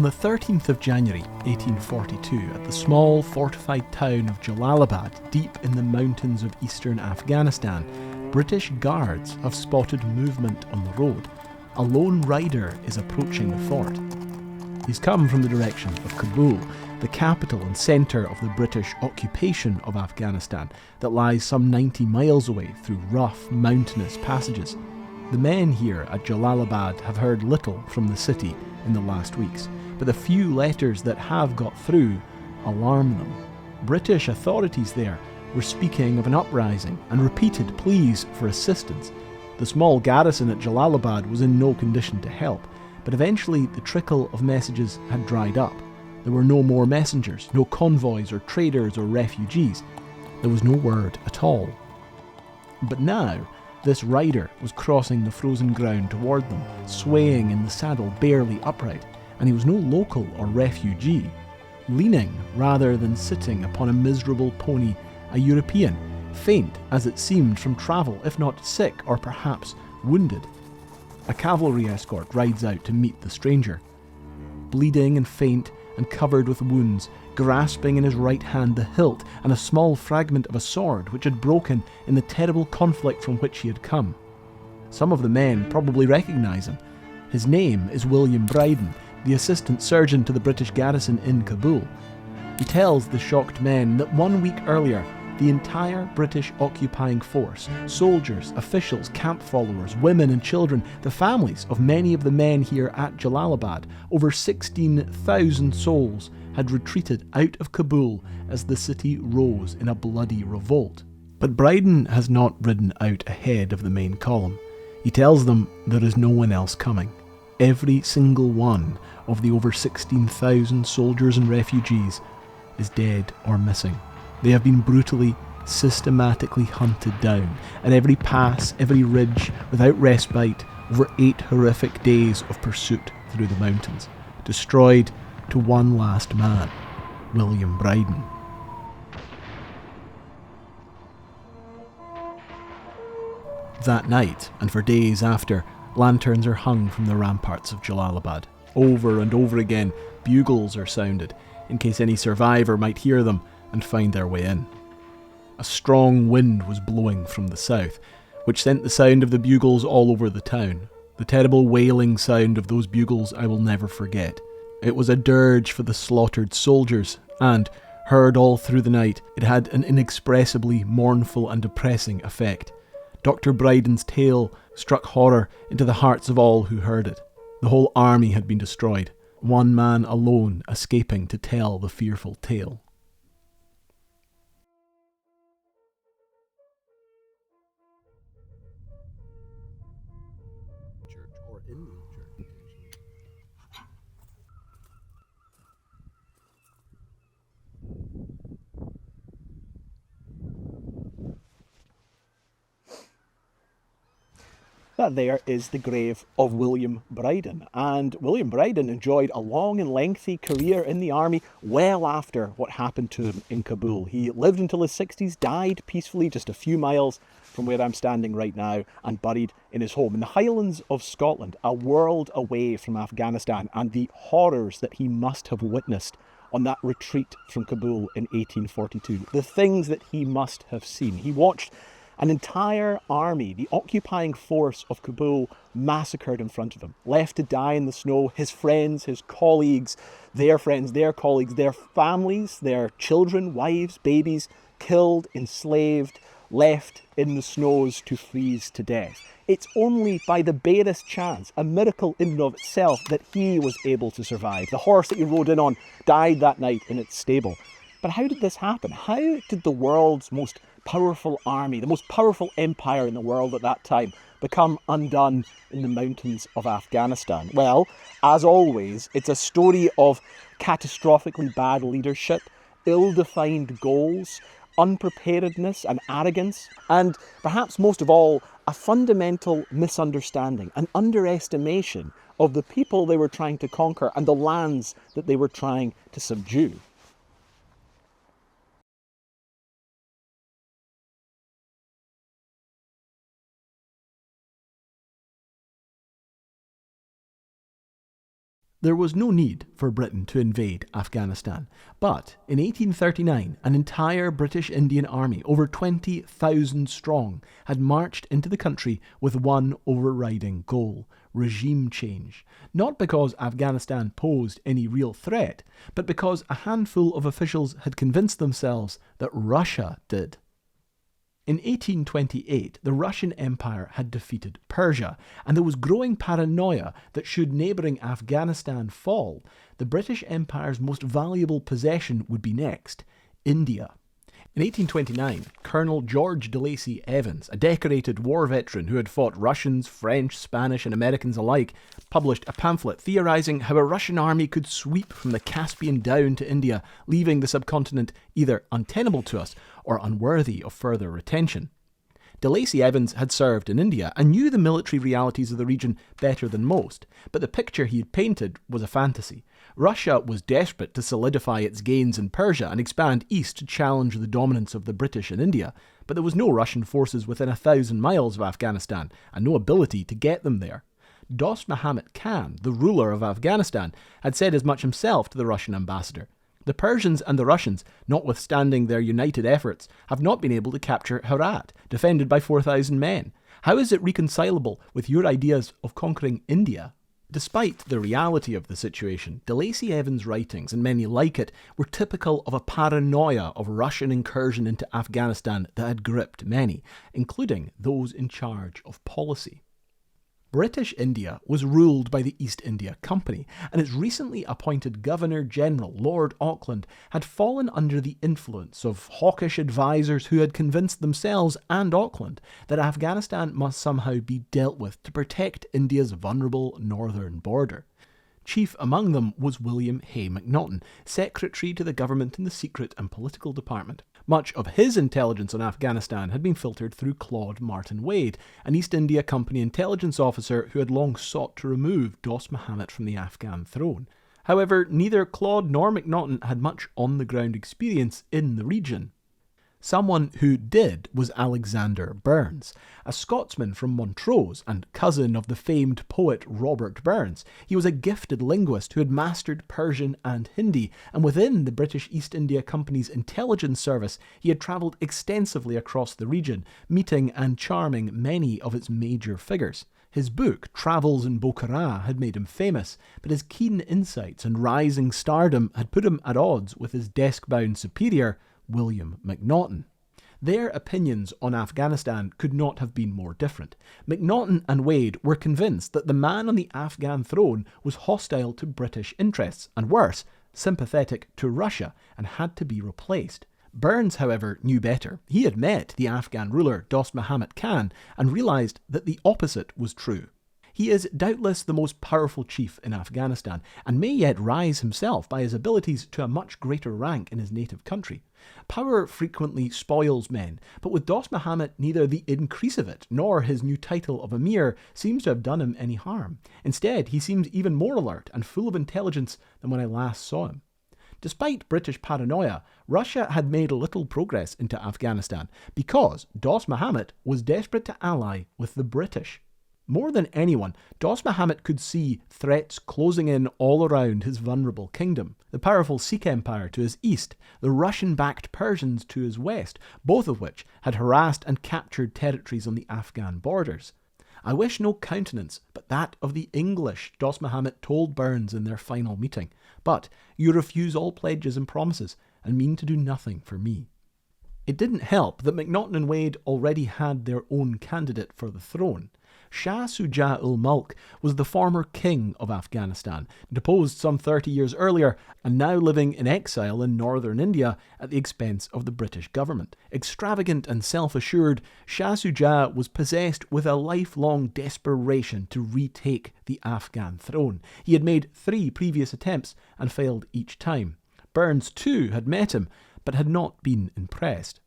On the 13th of January 1842, at the small fortified town of Jalalabad, deep in the mountains of eastern Afghanistan, British guards have spotted movement on the road. A lone rider is approaching the fort. He's come from the direction of Kabul, the capital and centre of the British occupation of Afghanistan that lies some 90 miles away through rough, mountainous passages. The men here at Jalalabad have heard little from the city in the last weeks, but the few letters that have got through alarm them. British authorities there were speaking of an uprising and repeated pleas for assistance. The small garrison at Jalalabad was in no condition to help, but eventually the trickle of messages had dried up. There were no more messengers, no convoys or traders or refugees. There was no word at all. But now, this rider was crossing the frozen ground toward them, swaying in the saddle barely upright, and he was no local or refugee. Leaning rather than sitting upon a miserable pony, a European, faint as it seemed from travel, if not sick or perhaps wounded. A cavalry escort rides out to meet the stranger. Bleeding and faint and covered with wounds, grasping in his right hand the hilt and a small fragment of a sword which had broken in the terrible conflict from which he had come. Some of the men probably recognise him. His name is William Brydon, the assistant surgeon to the British garrison in Cabul. He tells the shocked men that 1 week earlier, the entire British occupying force, soldiers, officials, camp followers, women and children, the families of many of the men here at Jalalabad, over 16,000 souls, had retreated out of Cabul as the city rose in a bloody revolt. But Brydon has not ridden out ahead of the main column. He tells them there is no one else coming. Every single one of the over 16,000 soldiers and refugees is dead or missing. They have been brutally, systematically hunted down at every pass, every ridge, without respite, over 8 horrific days of pursuit through the mountains. Destroyed to one last man, William Brydon. That night, and for days after, lanterns are hung from the ramparts of Jalalabad. Over and over again, bugles are sounded, in case any survivor might hear them and find their way in. A strong wind was blowing from the south, which sent the sound of the bugles all over the town. The terrible wailing sound of those bugles I will never forget. It was a dirge for the slaughtered soldiers, and, heard all through the night, it had an inexpressibly mournful and depressing effect. Dr. Brydon's tale struck horror into the hearts of all who heard it. The whole army had been destroyed, one man alone escaping to tell the fearful tale. That there is the grave of William Brydon, and William Brydon enjoyed a long and lengthy career in the army well after what happened to him in Cabul. He lived until his 60s, died peacefully just a few miles from where I'm standing right now, and buried in his home in the Highlands of Scotland, a world away from Afghanistan and the horrors that he must have witnessed on that retreat from Cabul in 1842. The things that he must have seen. He watched an entire army, the occupying force of Cabul, massacred in front of him, left to die in the snow, his friends, his colleagues, their friends, their colleagues, their families, their children, wives, babies, killed, enslaved, left in the snows to freeze to death. It's only by the barest chance, a miracle in and of itself, that he was able to survive. The horse that he rode in on died that night in its stable. But how did this happen? How did the world's most powerful army, the most powerful empire in the world at that time, become undone in the mountains of Afghanistan? Well, as always, it's a story of catastrophically bad leadership, ill-defined goals, unpreparedness and arrogance, and perhaps most of all, a fundamental misunderstanding, an underestimation of the people they were trying to conquer and the lands that they were trying to subdue. There was no need for Britain to invade Afghanistan, but in 1839 an entire British Indian army, over 20,000 strong, had marched into the country with one overriding goal: regime change. Not because Afghanistan posed any real threat, but because a handful of officials had convinced themselves that Russia did. In 1828, the Russian Empire had defeated Persia, and there was growing paranoia that should neighbouring Afghanistan fall, the British Empire's most valuable possession would be next: India. In 1829, Colonel George de Lacy Evans, a decorated war veteran who had fought Russians, French, Spanish and Americans alike, published a pamphlet theorising how a Russian army could sweep from the Caspian down to India, leaving the subcontinent either untenable to us or unworthy of further retention. De Lacy Evans had served in India and knew the military realities of the region better than most, but the picture he had painted was a fantasy. Russia was desperate to solidify its gains in Persia and expand east to challenge the dominance of the British in India, but there was no Russian forces within 1,000 miles of Afghanistan, and no ability to get them there. Dost Muhammad Khan, the ruler of Afghanistan, had said as much himself to the Russian ambassador. The Persians and the Russians, notwithstanding their united efforts, have not been able to capture Herat, defended by 4,000 men. How is it reconcilable with your ideas of conquering India? Despite the reality of the situation, de Lacy Evans' writings, and many like it, were typical of a paranoia of Russian incursion into Afghanistan that had gripped many, including those in charge of policy. British India was ruled by the East India Company, and its recently appointed Governor-General, Lord Auckland, had fallen under the influence of hawkish advisers who had convinced themselves and Auckland that Afghanistan must somehow be dealt with to protect India's vulnerable northern border. Chief among them was William Hay MacNaughten, secretary to the government in the Secret and Political Department. Much of his intelligence on Afghanistan had been filtered through Claude Martin Wade, an East India Company intelligence officer who had long sought to remove Dost Muhammad from the Afghan throne. However, neither Claude nor MacNaughten had much on-the-ground experience in the region. Someone who did was Alexander Burns, a Scotsman from Montrose and cousin of the famed poet Robert Burns. He was a gifted linguist who had mastered Persian and Hindi, and within the British East India Company's intelligence service he had travelled extensively across the region, meeting and charming many of its major figures. His book, Travels in Bokhara, had made him famous, but his keen insights and rising stardom had put him at odds with his desk-bound superior, William MacNaughten. Their opinions on Afghanistan could not have been more different. MacNaughten and Wade were convinced that the man on the Afghan throne was hostile to British interests, and worse, sympathetic to Russia, and had to be replaced. Burns, however, knew better. He had met the Afghan ruler Dost Muhammad Khan and realised that the opposite was true. He is doubtless the most powerful chief in Afghanistan, and may yet rise himself by his abilities to a much greater rank in his native country. Power frequently spoils men, but with Dost Muhammad neither the increase of it nor his new title of Amir seems to have done him any harm. Instead, he seems even more alert and full of intelligence than when I last saw him. Despite British paranoia, Russia had made little progress into Afghanistan because Dost Muhammad was desperate to ally with the British. More than anyone, Dost Muhammad could see threats closing in all around his vulnerable kingdom. The powerful Sikh Empire to his east, the Russian-backed Persians to his west, both of which had harassed and captured territories on the Afghan borders. I wish no countenance but that of the English, Dost Muhammad told Burns in their final meeting. But you refuse all pledges and promises, and mean to do nothing for me. It didn't help that MacNaughten and Wade already had their own candidate for the throne. Shah Shuja-ul-Mulk was the former king of Afghanistan, deposed some 30 years earlier, and now living in exile in northern India at the expense of the British government. Extravagant and self-assured, Shah Shuja was possessed with a lifelong desperation to retake the Afghan throne. He had made 3 previous attempts and failed each time. Burns too had met him, but had not been impressed.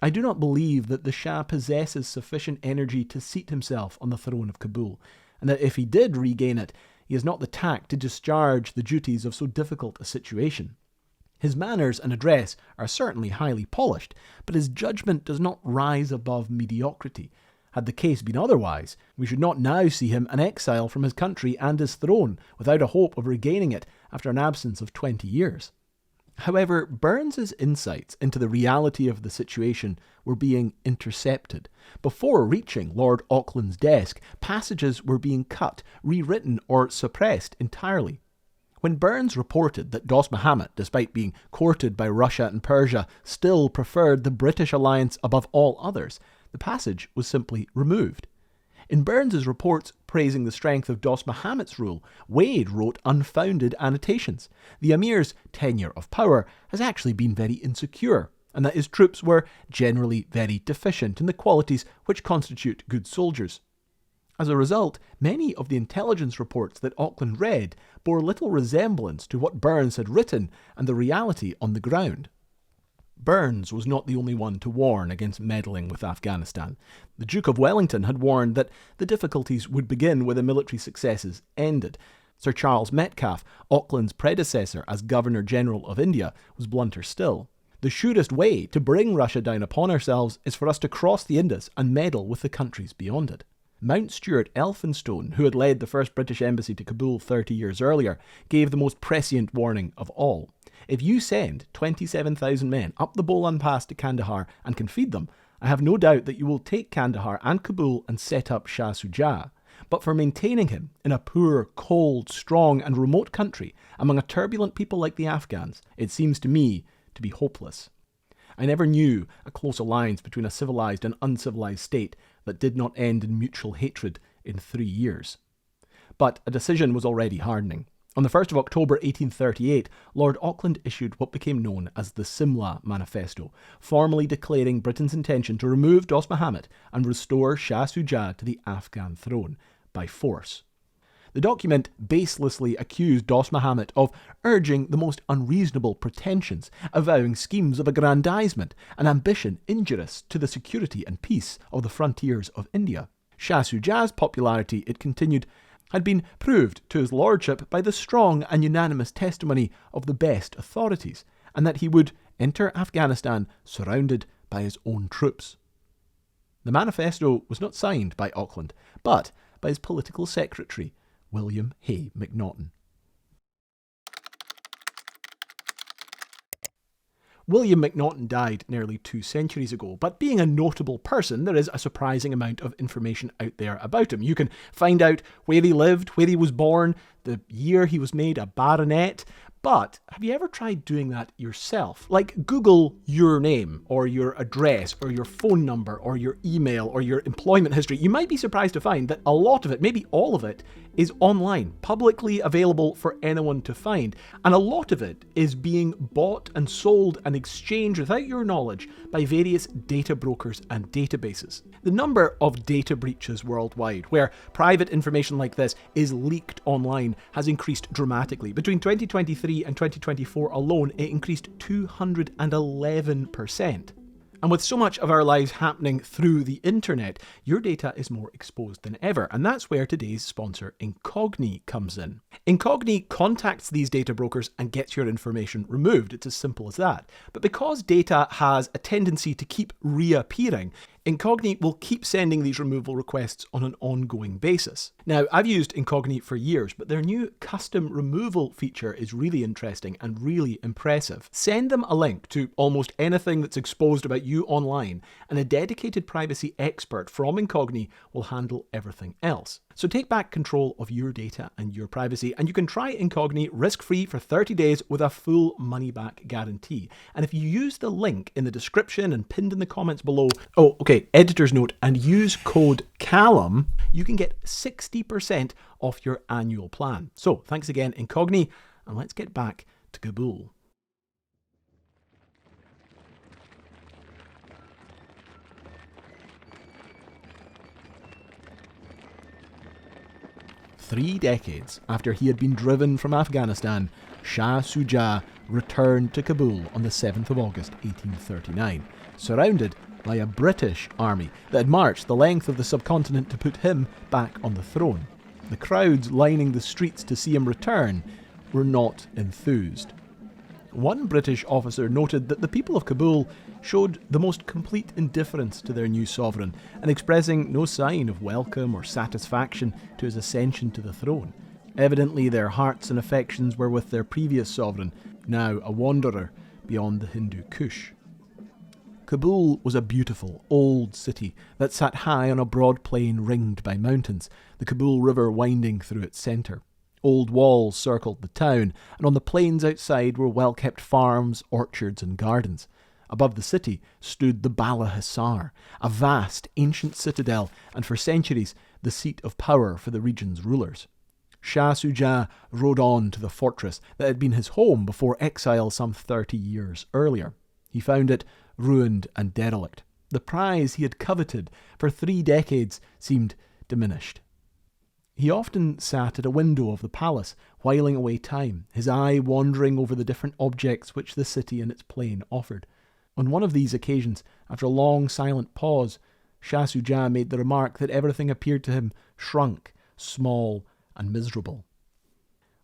I do not believe that the Shah possesses sufficient energy to seat himself on the throne of Kabul, and that if he did regain it, he has not the tact to discharge the duties of so difficult a situation. His manners and address are certainly highly polished, but his judgment does not rise above mediocrity. Had the case been otherwise, we should not now see him an exile from his country and his throne, without a hope of regaining it after an absence of 20 years. However, Burns's insights into the reality of the situation were being intercepted. Before reaching Lord Auckland's desk, passages were being cut, rewritten, or suppressed entirely. When Burns reported that Dost Muhammad, despite being courted by Russia and Persia, still preferred the British alliance above all others, the passage was simply removed. In Burns's reports praising the strength of Dost Muhammad's rule, Wade wrote unfounded annotations. The Amir's tenure of power has actually been very insecure, and that his troops were generally very deficient in the qualities which constitute good soldiers. As a result, many of the intelligence reports that Auckland read bore little resemblance to what Burns had written and the reality on the ground. Burns was not the only one to warn against meddling with Afghanistan. The Duke of Wellington had warned that the difficulties would begin where the military successes ended. Sir Charles Metcalfe, Auckland's predecessor as Governor-General of India, was blunter still. The surest way to bring Russia down upon ourselves is for us to cross the Indus and meddle with the countries beyond it. Mount Stuart Elphinstone, who had led the first British embassy to Kabul 30 years earlier, gave the most prescient warning of all. If you send 27,000 men up the Bolan Pass to Kandahar and can feed them, I have no doubt that you will take Kandahar and Kabul and set up Shah Shuja. But for maintaining him in a poor, cold, strong and remote country among a turbulent people like the Afghans, it seems to me to be hopeless. I never knew a close alliance between a civilised and uncivilised state that did not end in mutual hatred in 3 years. But a decision was already hardening. On the 1st of October 1838, Lord Auckland issued what became known as the Simla Manifesto, formally declaring Britain's intention to remove Dost Muhammad and restore Shah Shuja to the Afghan throne by force. The document baselessly accused Dost Muhammad of urging the most unreasonable pretensions, avowing schemes of aggrandizement, and ambition injurious to the security and peace of the frontiers of India. Shah Shuja's popularity, it continued, had been proved to his lordship by the strong and unanimous testimony of the best authorities, and that he would enter Afghanistan surrounded by his own troops. The manifesto was not signed by Auckland, but by his political secretary, William Hay MacNaughten. William MacNaughten died nearly 2 centuries ago, but being a notable person, there is a surprising amount of information out there about him. You can find out where he lived, where he was born, the year he was made a baronet. But have you ever tried doing that yourself? Like Google your name or your address or your phone number or your email or your employment history. You might be surprised to find that a lot of it, maybe all of it, is online, publicly available for anyone to find. And a lot of it is being bought and sold and exchanged without your knowledge by various data brokers and databases. The number of data breaches worldwide where private information like this is leaked online has increased dramatically. Between 2023 and 2024 alone, it increased 211%. And with so much of our lives happening through the internet, your data is more exposed than ever. And that's where today's sponsor, Incogni, comes in. Incogni contacts these data brokers and gets your information removed. It's as simple as that. But because data has a tendency to keep reappearing, Incogni will keep sending these removal requests on an ongoing basis. Now, I've used Incogni for years, but their new custom removal feature is really interesting and really impressive. Send them a link to almost anything that's exposed about you online, and a dedicated privacy expert from Incogni will handle everything else. So take back control of your data and your privacy, and you can try Incogni risk-free for 30 days with a full money-back guarantee. And if you use the link in the description and pinned in the comments below, editor's note, and use code CALUM, you can get 60% off your annual plan. So thanks again, Incogni, and let's get back to Kabul. Three decades after he had been driven from Afghanistan, Shah Shuja returned to Kabul on the 7th of August 1839, surrounded by a British army that had marched the length of the subcontinent to put him back on the throne. The crowds lining the streets to see him return were not enthused. One British officer noted that the people of Kabul showed the most complete indifference to their new sovereign and expressing no sign of welcome or satisfaction to his ascension to the throne. Evidently their hearts and affections were with their previous sovereign, now a wanderer beyond the Hindu Kush. Cabul was a beautiful, old city that sat high on a broad plain ringed by mountains, the Cabul River winding through its centre. Old walls circled the town, and on the plains outside were well-kept farms, orchards and gardens. Above the city stood the Bala Hissar, a vast, ancient citadel, and for centuries the seat of power for the region's rulers. Shah Shuja rode on to the fortress that had been his home before exile some 30 years earlier. He found it ruined and derelict. The prize he had coveted for 3 decades seemed diminished. He often sat at a window of the palace, whiling away time, his eye wandering over the different objects which the city and its plain offered. On one of these occasions, after a long silent pause, Shah Shuja made the remark that everything appeared to him shrunk, small, and miserable.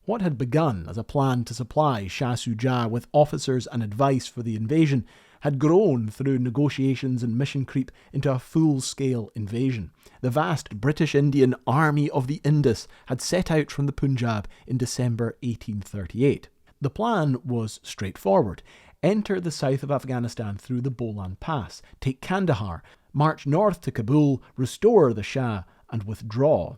What had begun as a plan to supply Shah Shuja with officers and advice for the invasion had grown through negotiations and mission creep into a full-scale invasion. The vast British Indian Army of the Indus had set out from the Punjab in December 1838. The plan was straightforward. Enter the south of Afghanistan through the Bolan Pass, take Kandahar, march north to Kabul, restore the Shah, and withdraw.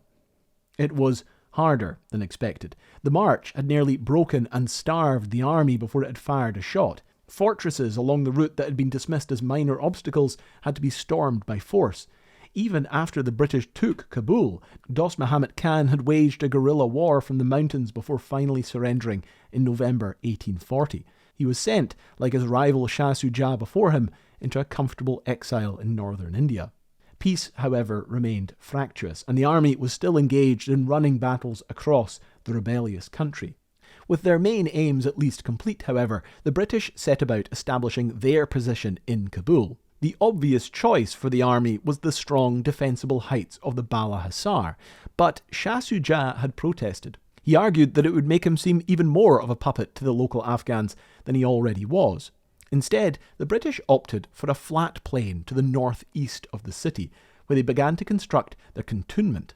It was harder than expected. The march had nearly broken and starved the army before it had fired a shot. Fortresses along the route that had been dismissed as minor obstacles had to be stormed by force. Even after the British took Cabul, Dost Muhammad Khan had waged a guerrilla war from the mountains before finally surrendering in November 1840. He was sent, like his rival Shah Shuja before him, into a comfortable exile in northern India. Peace, however, remained fractious, and the army was still engaged in running battles across the rebellious country. With their main aims at least complete, however, the British set about establishing their position in Cabul. The obvious choice for the army was the strong, defensible heights of the Bala Hissar, but Shah Shuja had protested. He argued that it would make him seem even more of a puppet to the local Afghans than he already was. Instead, the British opted for a flat plain to the northeast of the city, where they began to construct their cantonment.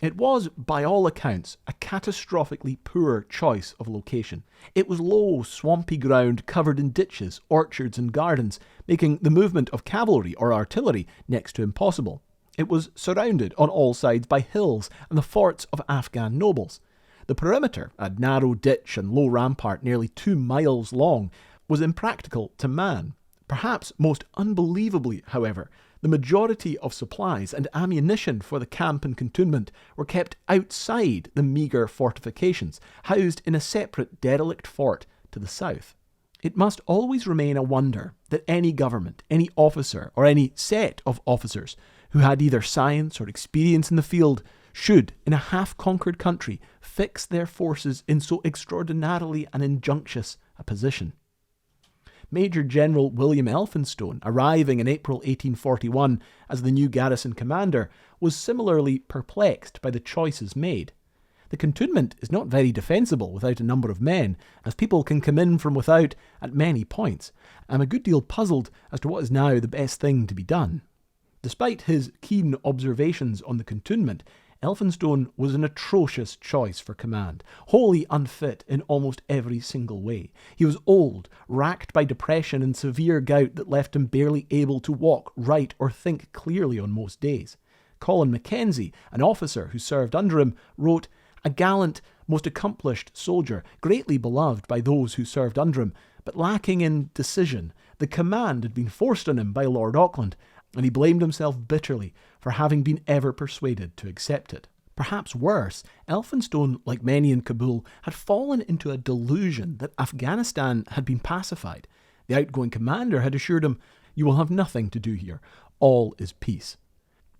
It was, by all accounts, a catastrophically poor choice of location. It was low, swampy ground covered in ditches, orchards and gardens, making the movement of cavalry or artillery next to impossible. It was surrounded on all sides by hills and the forts of Afghan nobles. The perimeter, a narrow ditch and low rampart nearly 2 miles long, was impractical to man. Perhaps most unbelievably, however, the majority of supplies and ammunition for the camp and cantonment were kept outside the meagre fortifications, housed in a separate derelict fort to the south. It must always remain a wonder that any government, any officer, or any set of officers who had either science or experience in the field should, in a half-conquered country, fix their forces in so extraordinarily and injunctious a position. Major General William Elphinstone, arriving in April 1841 as the new garrison commander, was similarly perplexed by the choices made. The cantonment is not very defensible without a number of men, as people can come in from without at many points. I'm a good deal puzzled as to what is now the best thing to be done. Despite his keen observations on the cantonment, Elphinstone was an atrocious choice for command, wholly unfit in almost every single way. He was old, racked by depression and severe gout that left him barely able to walk, write, or think clearly on most days. Colin Mackenzie, an officer who served under him, wrote, "A gallant, most accomplished soldier, greatly beloved by those who served under him, but lacking in decision. The command had been forced on him by Lord Auckland, and he blamed himself bitterly for having been ever persuaded to accept it." Perhaps worse, Elphinstone, like many in Cabul, had fallen into a delusion that Afghanistan had been pacified. The outgoing commander had assured him, "You will have nothing to do here. All is peace."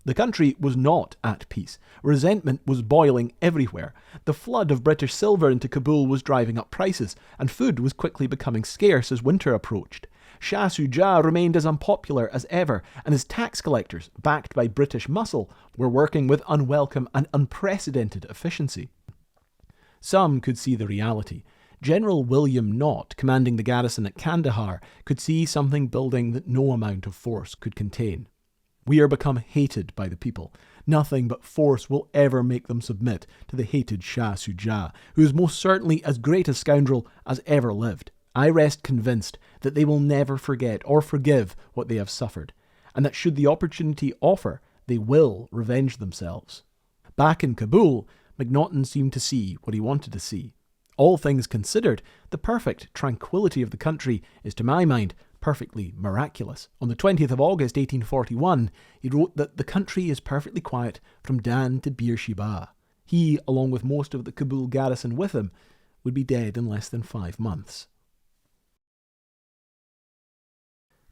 The country was not at peace. Resentment was boiling everywhere. The flood of British silver into Cabul was driving up prices, and food was quickly becoming scarce as winter approached. Shah Shuja remained as unpopular as ever, and his tax collectors, backed by British muscle, were working with unwelcome and unprecedented efficiency. Some could see the reality. General William Knott, commanding the garrison at Kandahar, could see something building that no amount of force could contain. We are become hated by the people. Nothing but force will ever make them submit to the hated Shah Shuja, who is most certainly as great a scoundrel as ever lived. I rest convinced that they will never forget or forgive what they have suffered, and that should the opportunity offer, they will revenge themselves. Back in Cabul, MacNaughten seemed to see what he wanted to see. All things considered, the perfect tranquility of the country is, to my mind, perfectly miraculous. On the 20th of August 1841, he wrote that the country is perfectly quiet from Dan to Beersheba. He, along with most of the Cabul garrison with him, would be dead in less than 5 months.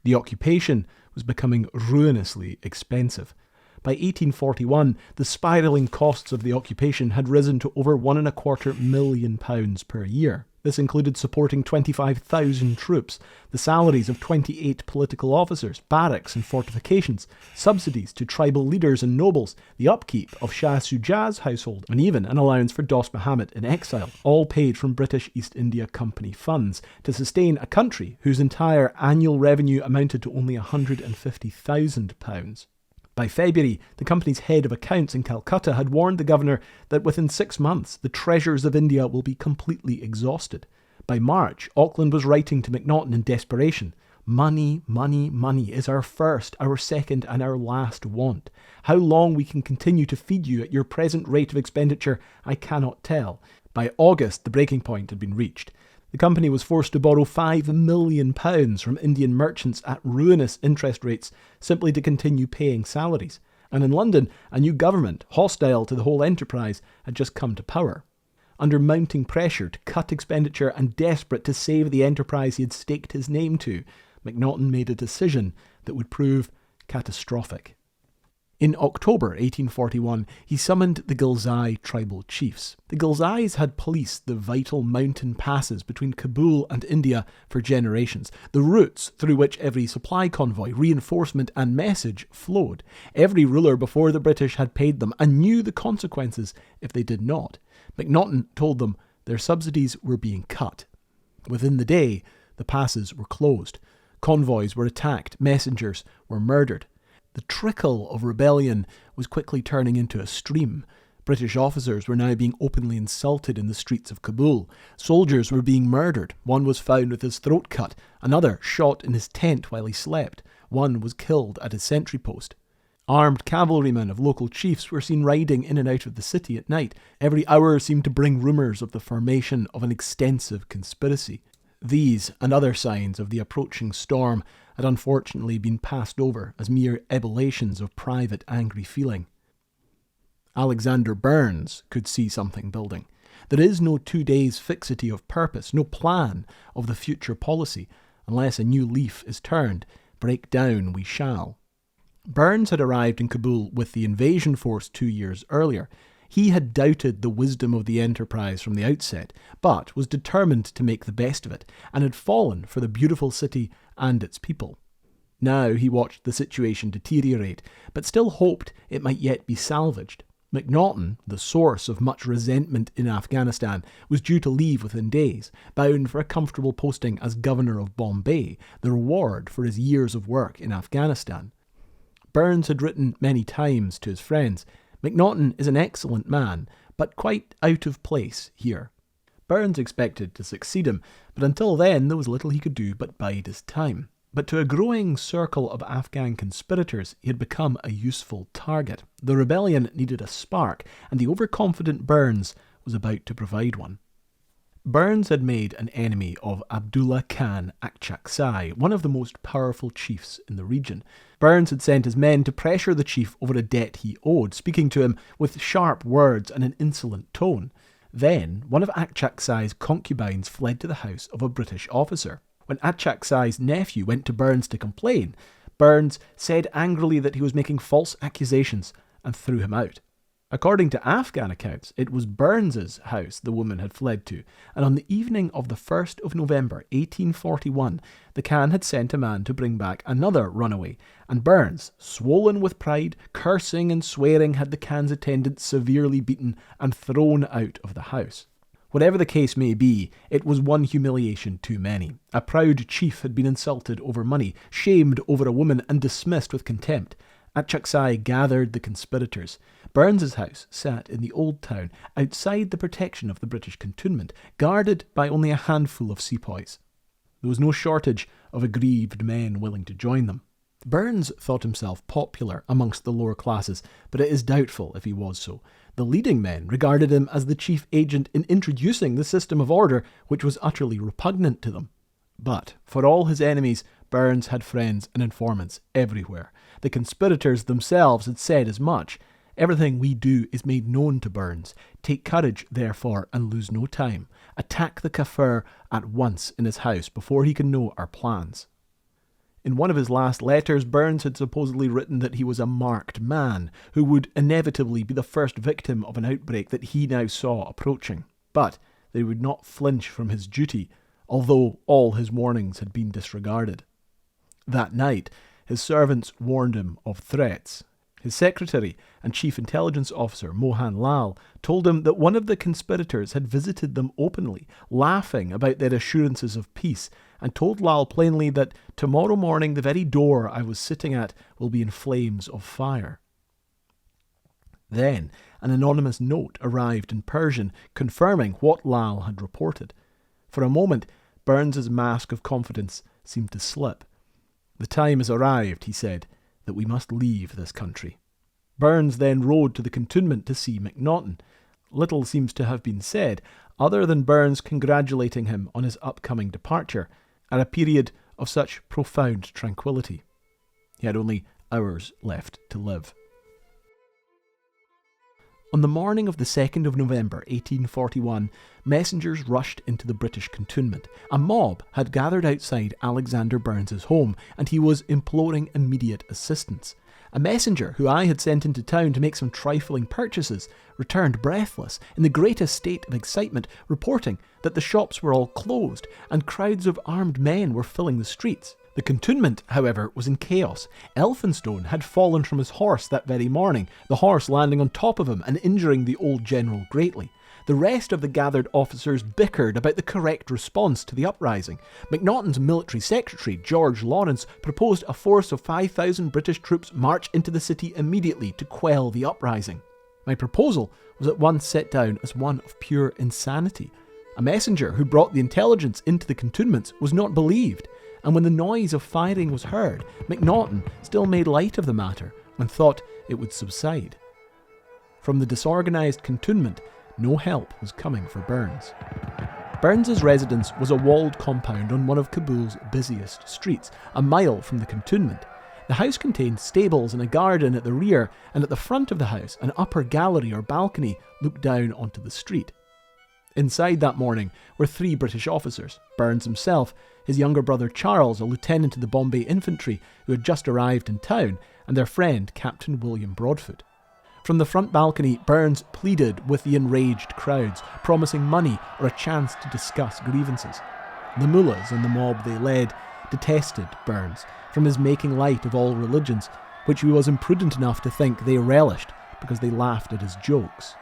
The occupation was becoming ruinously expensive. By 1841, the spiralling costs of the occupation had risen to over £1.25 million per year. This included supporting 25,000 troops, the salaries of 28 political officers, barracks and fortifications, subsidies to tribal leaders and nobles, the upkeep of Shah Shuja's household, and even an allowance for Dost Muhammad in exile, all paid from British East India Company funds to sustain a country whose entire annual revenue amounted to only £150,000. By February, the company's head of accounts in Calcutta had warned the governor that within 6 months the treasures of India will be completely exhausted. By March, Auckland was writing to MacNaughten in desperation. Money, money, money is our first, our second and our last want. How long we can continue to feed you at your present rate of expenditure, I cannot tell. By August, the breaking point had been reached. The company was forced to borrow £5 million from Indian merchants at ruinous interest rates simply to continue paying salaries. And in London, a new government, hostile to the whole enterprise, had just come to power. Under mounting pressure to cut expenditure and desperate to save the enterprise he had staked his name to, MacNaughten made a decision that would prove catastrophic. In October 1841, he summoned the Ghilzai tribal chiefs. The Ghilzais had policed the vital mountain passes between Cabul and India for generations, the routes through which every supply convoy, reinforcement and message flowed. Every ruler before the British had paid them and knew the consequences if they did not. MacNaughten told them their subsidies were being cut. Within the day, the passes were closed. Convoys were attacked, messengers were murdered. The trickle of rebellion was quickly turning into a stream. British officers were now being openly insulted in the streets of Cabul. Soldiers were being murdered. One was found with his throat cut. Another shot in his tent while he slept. One was killed at his sentry post. Armed cavalrymen of local chiefs were seen riding in and out of the city at night. Every hour seemed to bring rumours of the formation of an extensive conspiracy. These and other signs of the approaching storm had unfortunately been passed over as mere ebullitions of private angry feeling. Alexander Burnes could see something building. There is no 2 days' fixity of purpose, no plan of the future policy. Unless a new leaf is turned, break down we shall. Burnes had arrived in Cabul with the invasion force 2 years earlier. He had doubted the wisdom of the enterprise from the outset, but was determined to make the best of it, and had fallen for the beautiful city and its people. Now he watched the situation deteriorate, but still hoped it might yet be salvaged. MacNaughten, the source of much resentment in Afghanistan, was due to leave within days, bound for a comfortable posting as Governor of Bombay, the reward for his years of work in Afghanistan. Burnes had written many times to his friends, MacNaughten is an excellent man, but quite out of place here. Burnes expected to succeed him, but until then there was little he could do but bide his time. But to a growing circle of Afghan conspirators he had become a useful target. The rebellion needed a spark, and the overconfident Burnes was about to provide one. Burnes had made an enemy of Abdullah Khan Akchaksai, one of the most powerful chiefs in the region. Burnes had sent his men to pressure the chief over a debt he owed, speaking to him with sharp words and an insolent tone. Then, one of Akchaksai's concubines fled to the house of a British officer. When Akchaksai's nephew went to Burnes to complain, Burnes said angrily that he was making false accusations and threw him out. According to Afghan accounts, it was Burnes's house the woman had fled to, and on the evening of the 1st of November 1841, the Khan had sent a man to bring back another runaway, and Burnes, swollen with pride, cursing and swearing, had the Khan's attendants severely beaten and thrown out of the house. Whatever the case may be, it was one humiliation too many. A proud chief had been insulted over money, shamed over a woman, and dismissed with contempt. At Chucksai gathered the conspirators. Burns's house sat in the old town, outside the protection of the British cantonment, guarded by only a handful of sepoys. There was no shortage of aggrieved men willing to join them. Burns thought himself popular amongst the lower classes, but it is doubtful if he was so. The leading men regarded him as the chief agent in introducing the system of order, which was utterly repugnant to them. But, for all his enemies, Burns had friends and informants everywhere. The conspirators themselves had said as much. Everything we do is made known to Burns. Take courage, therefore, and lose no time. Attack the Kafir at once in his house before he can know our plans. In one of his last letters, Burns had supposedly written that he was a marked man who would inevitably be the first victim of an outbreak that he now saw approaching, but that he would not flinch from his duty, although all his warnings had been disregarded. That night, his servants warned him of threats. His secretary and chief intelligence officer, Mohan Lal, told him that one of the conspirators had visited them openly, laughing about their assurances of peace, and told Lal plainly that tomorrow morning the very door I was sitting at will be in flames of fire. Then an anonymous note arrived in Persian confirming what Lal had reported. For a moment, Burns's mask of confidence seemed to slip. The time has arrived, he said, that we must leave this country. Burns then rode to the cantonment to see MacNaughten. Little seems to have been said, other than Burns congratulating him on his upcoming departure, at a period of such profound tranquillity. He had only hours left to live. On the morning of the 2nd of November 1841, messengers rushed into the British cantonment. A mob had gathered outside Alexander Burns's home, and he was imploring immediate assistance. A messenger who I had sent into town to make some trifling purchases returned breathless, in the greatest state of excitement, reporting that the shops were all closed and crowds of armed men were filling the streets. The cantonment, however, was in chaos. Elphinstone had fallen from his horse that very morning, the horse landing on top of him and injuring the old general greatly. The rest of the gathered officers bickered about the correct response to the uprising. MacNaughten's military secretary, George Lawrence, proposed a force of 5,000 British troops march into the city immediately to quell the uprising. My proposal was at once set down as one of pure insanity. A messenger who brought the intelligence into the cantonments was not believed, and when the noise of firing was heard, MacNaughten still made light of the matter and thought it would subside. From the disorganised cantonment, no help was coming for Burns. Burns's residence was a walled compound on one of Kabul's busiest streets, a mile from the cantonment. The house contained stables and a garden at the rear, and at the front of the house, an upper gallery or balcony looked down onto the street. Inside that morning were 3 British officers, Burns himself, his younger brother Charles, a lieutenant in the Bombay Infantry who had just arrived in town, and their friend Captain William Broadfoot. From the front balcony, Burns pleaded with the enraged crowds, promising money or a chance to discuss grievances. The mullahs and the mob they led detested Burns from his making light of all religions, which he was imprudent enough to think they relished because they laughed at his jokes.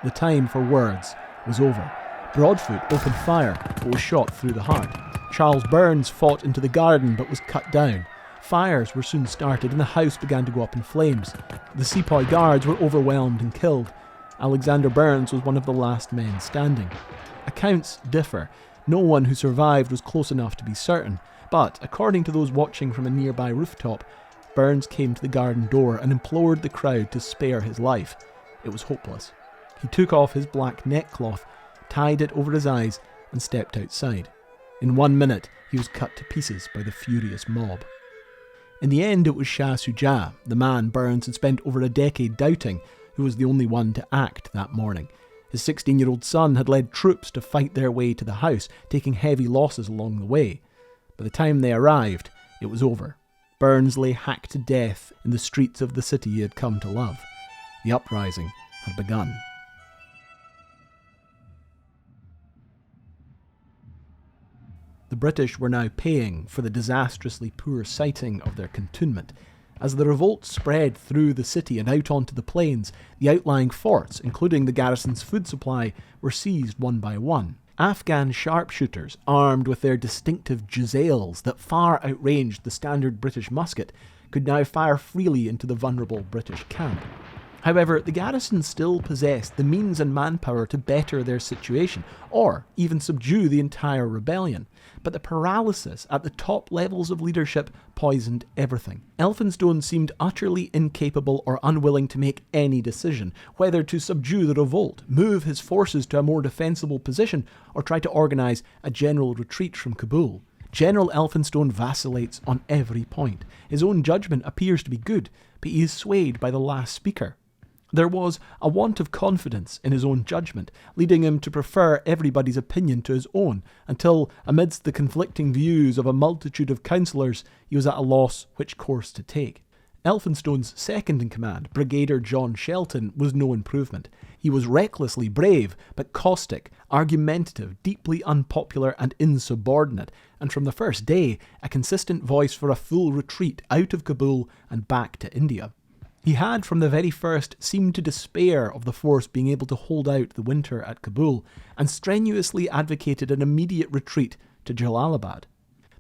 The time for words was over. Broadfoot opened fire but was shot through the heart. Charles Burns fought into the garden but was cut down. Fires were soon started and the house began to go up in flames. The sepoy guards were overwhelmed and killed. Alexander Burns was one of the last men standing. Accounts differ. No one who survived was close enough to be certain, but according to those watching from a nearby rooftop, Burns came to the garden door and implored the crowd to spare his life. It was hopeless. He took off his black neckcloth, tied it over his eyes, and stepped outside. In 1 minute, he was cut to pieces by the furious mob. In the end, it was Shah Shuja, the man Burns had spent over a decade doubting, who was the only one to act that morning. His 16-year-old son had led troops to fight their way to the house, taking heavy losses along the way. By the time they arrived, it was over. Burns lay hacked to death in the streets of the city he had come to love. The uprising had begun. The British were now paying for the disastrously poor siting of their cantonment. As the revolt spread through the city and out onto the plains, the outlying forts, including the garrison's food supply, were seized one by one. Afghan sharpshooters, armed with their distinctive jezails that far outranged the standard British musket, could now fire freely into the vulnerable British camp. However, the garrison still possessed the means and manpower to better their situation, or even subdue the entire rebellion. But the paralysis at the top levels of leadership poisoned everything. Elphinstone seemed utterly incapable or unwilling to make any decision, whether to subdue the revolt, move his forces to a more defensible position, or try to organise a general retreat from Cabul. General Elphinstone vacillates on every point. His own judgment appears to be good, but he is swayed by the last speaker. There was a want of confidence in his own judgment, leading him to prefer everybody's opinion to his own, until, amidst the conflicting views of a multitude of councillors, he was at a loss which course to take. Elphinstone's second-in-command, Brigadier John Shelton, was no improvement. He was recklessly brave, but caustic, argumentative, deeply unpopular and insubordinate, and from the first day, a consistent voice for a full retreat out of Cabul and back to India. He had from the very first seemed to despair of the force being able to hold out the winter at Cabul, and strenuously advocated an immediate retreat to Jalalabad.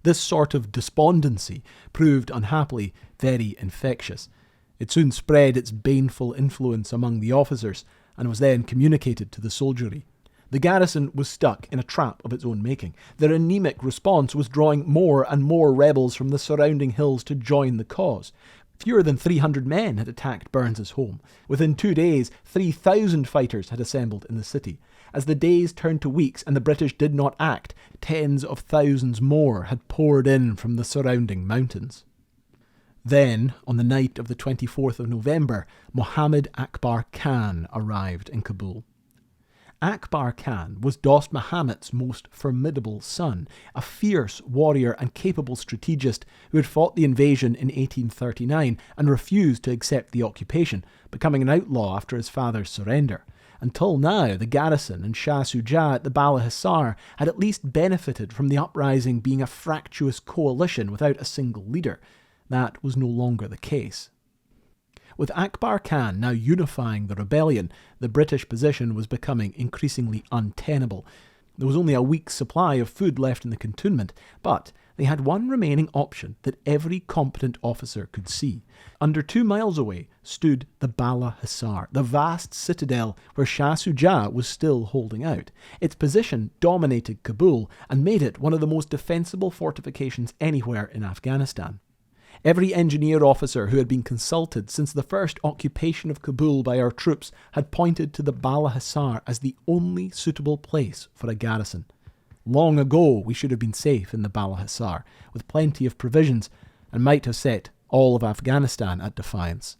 This sort of despondency proved, unhappily, very infectious. It soon spread its baneful influence among the officers, and was then communicated to the soldiery. The garrison was stuck in a trap of its own making. Their anemic response was drawing more and more rebels from the surrounding hills to join the cause. Fewer than 300 men had attacked Burns's home. Within 2 days, 3,000 fighters had assembled in the city. As the days turned to weeks and the British did not act, tens of thousands more had poured in from the surrounding mountains. Then, on the night of the 24th of November, Muhammad Akbar Khan arrived in Cabul. Akbar Khan was Dost Muhammad's most formidable son, a fierce warrior and capable strategist who had fought the invasion in 1839 and refused to accept the occupation, becoming an outlaw after his father's surrender. Until now, the garrison and Shah Shuja at the Bala Hissar had at least benefited from the uprising being a fractious coalition without a single leader. That was no longer the case. With Akbar Khan now unifying the rebellion, the British position was becoming increasingly untenable. There was only a week's supply of food left in the cantonment, but they had one remaining option that every competent officer could see. Under 2 miles away stood the Bala Hissar, the vast citadel where Shah Shuja was still holding out. Its position dominated Cabul and made it one of the most defensible fortifications anywhere in Afghanistan. Every engineer officer who had been consulted since the first occupation of Cabul by our troops had pointed to the Bala Hissar as the only suitable place for a garrison. Long ago we should have been safe in the Bala Hissar, with plenty of provisions, and might have set all of Afghanistan at defiance.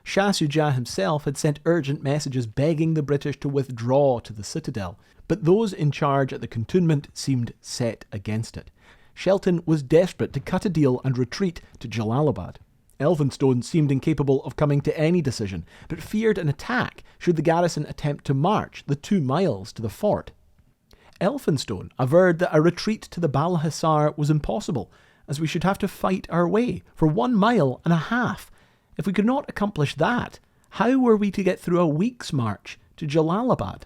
Shah Shuja himself had sent urgent messages begging the British to withdraw to the citadel, but those in charge at the cantonment seemed set against it. Shelton was desperate to cut a deal and retreat to Jalalabad. Elphinstone seemed incapable of coming to any decision, but feared an attack should the garrison attempt to march the 2 miles to the fort. Elphinstone averred that a retreat to the Bala Hissar was impossible, as we should have to fight our way for 1.5 miles. If we could not accomplish that, how were we to get through a week's march to Jalalabad?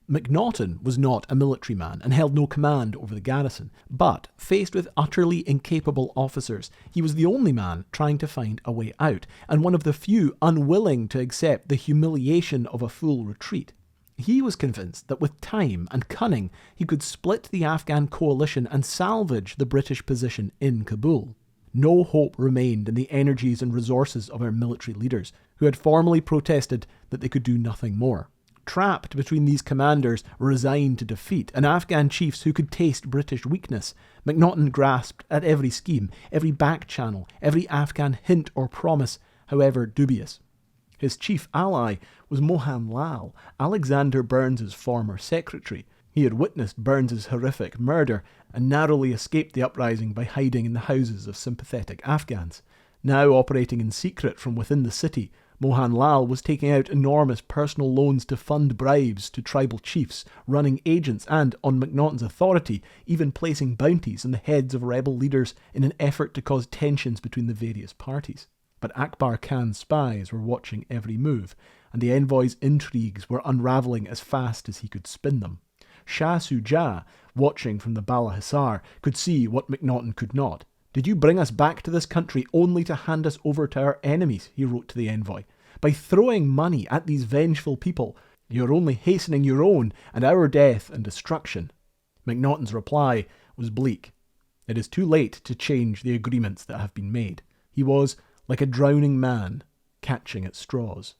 MacNaughten was not a military man and held no command over the garrison, but, faced with utterly incapable officers, he was the only man trying to find a way out, and one of the few unwilling to accept the humiliation of a full retreat. He was convinced that with time and cunning he could split the Afghan coalition and salvage the British position in Cabul. No hope remained in the energies and resources of our military leaders, who had formally protested that they could do nothing more. Trapped between these commanders resigned to defeat, and Afghan chiefs who could taste British weakness, MacNaughten grasped at every scheme, every back channel, every Afghan hint or promise, however dubious. His chief ally was Mohan Lal, Alexander Burns's former secretary. He had witnessed Burns's horrific murder and narrowly escaped the uprising by hiding in the houses of sympathetic Afghans. Now operating in secret from within the city, Mohan Lal was taking out enormous personal loans to fund bribes to tribal chiefs, running agents and, on MacNaughten's authority, even placing bounties on the heads of rebel leaders in an effort to cause tensions between the various parties. But Akbar Khan's spies were watching every move, and the envoy's intrigues were unravelling as fast as he could spin them. Shah Shuja, watching from the Bala Hissar, could see what MacNaughten could not. "Did you bring us back to this country only to hand us over to our enemies?" he wrote to the envoy. "By throwing money at these vengeful people, you are only hastening your own and our death and destruction." MacNaughten's reply was bleak. It is too late to change the agreements that have been made. He was, like a drowning man, catching at straws.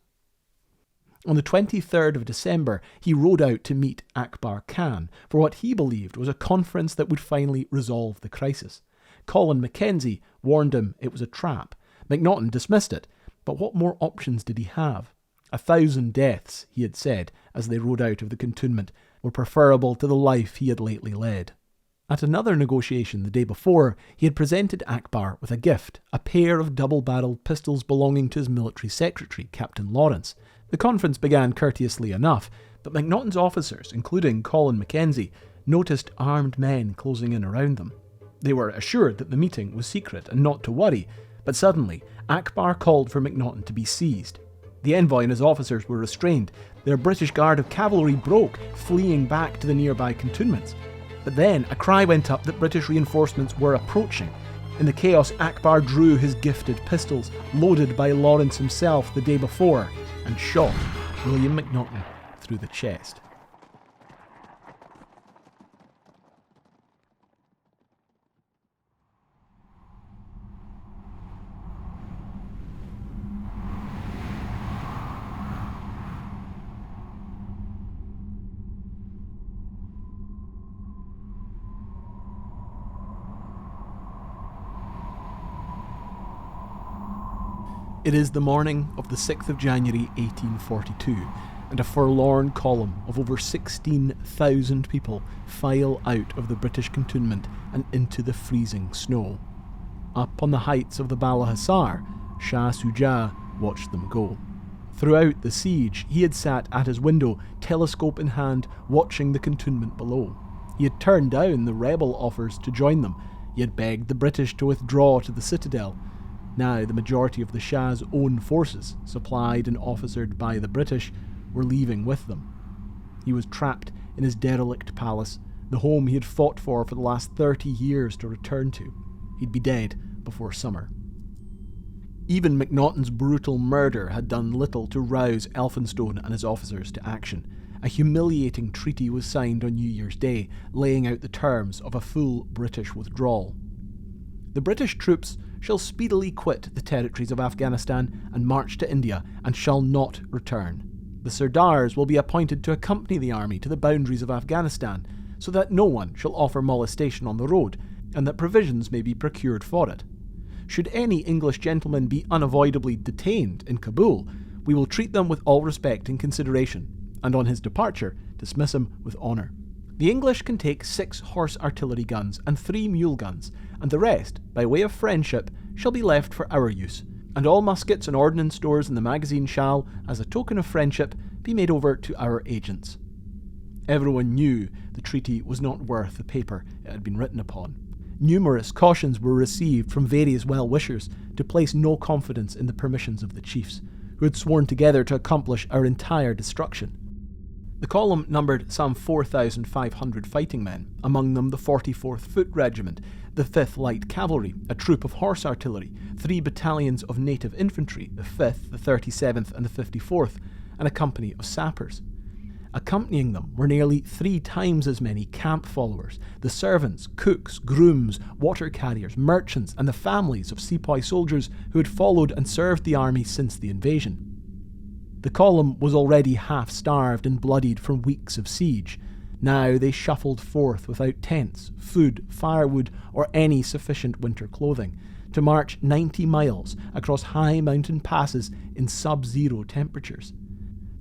On the 23rd of December, he rode out to meet Akbar Khan for what he believed was a conference that would finally resolve the crisis. Colin Mackenzie warned him it was a trap. MacNaughten dismissed it, but what more options did he have? 1,000 deaths, he had said, as they rode out of the cantonment, were preferable to the life he had lately led. At another negotiation the day before, he had presented Akbar with a gift, a pair of double-barrelled pistols belonging to his military secretary, Captain Lawrence. The conference began courteously enough, but MacNaughten's officers, including Colin Mackenzie, noticed armed men closing in around them. They were assured that the meeting was secret and not to worry, but suddenly Akbar called for MacNaughten to be seized. The envoy and his officers were restrained. Their British guard of cavalry broke, fleeing back to the nearby cantonments. But then a cry went up that British reinforcements were approaching. In the chaos, Akbar drew his gifted pistols, loaded by Lawrence himself the day before, and shot William MacNaughten through the chest. It is the morning of the 6th of January 1842, and a forlorn column of over 16,000 people file out of the British cantonment and into the freezing snow. Up on the heights of the Bala Hissar, Shah Shuja watched them go. Throughout the siege, he had sat at his window, telescope in hand, watching the cantonment below. He had turned down the rebel offers to join them. He had begged the British to withdraw to the citadel. Now the majority of the Shah's own forces, supplied and officered by the British, were leaving with them. He was trapped in his derelict palace, the home he had fought for the last 30 years to return to. He'd be dead before summer. Even MacNaughten's brutal murder had done little to rouse Elphinstone and his officers to action. A humiliating treaty was signed on New Year's Day, laying out the terms of a full British withdrawal. The British troops shall speedily quit the territories of Afghanistan and march to India, and shall not return. The Sirdars will be appointed to accompany the army to the boundaries of Afghanistan, so that no one shall offer molestation on the road, and that provisions may be procured for it. Should any English gentleman be unavoidably detained in Cabul, we will treat them with all respect and consideration, and on his departure dismiss him with honour. The English can take 6 horse artillery guns and 3 mule guns, and the rest, by way of friendship, shall be left for our use, and all muskets and ordnance stores in the magazine shall, as a token of friendship, be made over to our agents. Everyone knew the treaty was not worth the paper it had been written upon. Numerous cautions were received from various well-wishers to place no confidence in the permissions of the chiefs, who had sworn together to accomplish our entire destruction. The column numbered some 4,500 fighting men, among them the 44th Foot Regiment, the 5th Light Cavalry, a troop of horse artillery, 3 battalions of native infantry, the 5th, the 37th and the 54th, and a company of sappers. Accompanying them were nearly 3 times as many camp followers, the servants, cooks, grooms, water carriers, merchants, and the families of sepoy soldiers who had followed and served the army since the invasion. The column was already half-starved and bloodied from weeks of siege. Now they shuffled forth without tents, food, firewood, or any sufficient winter clothing, to march 90 miles across high mountain passes in sub-zero temperatures.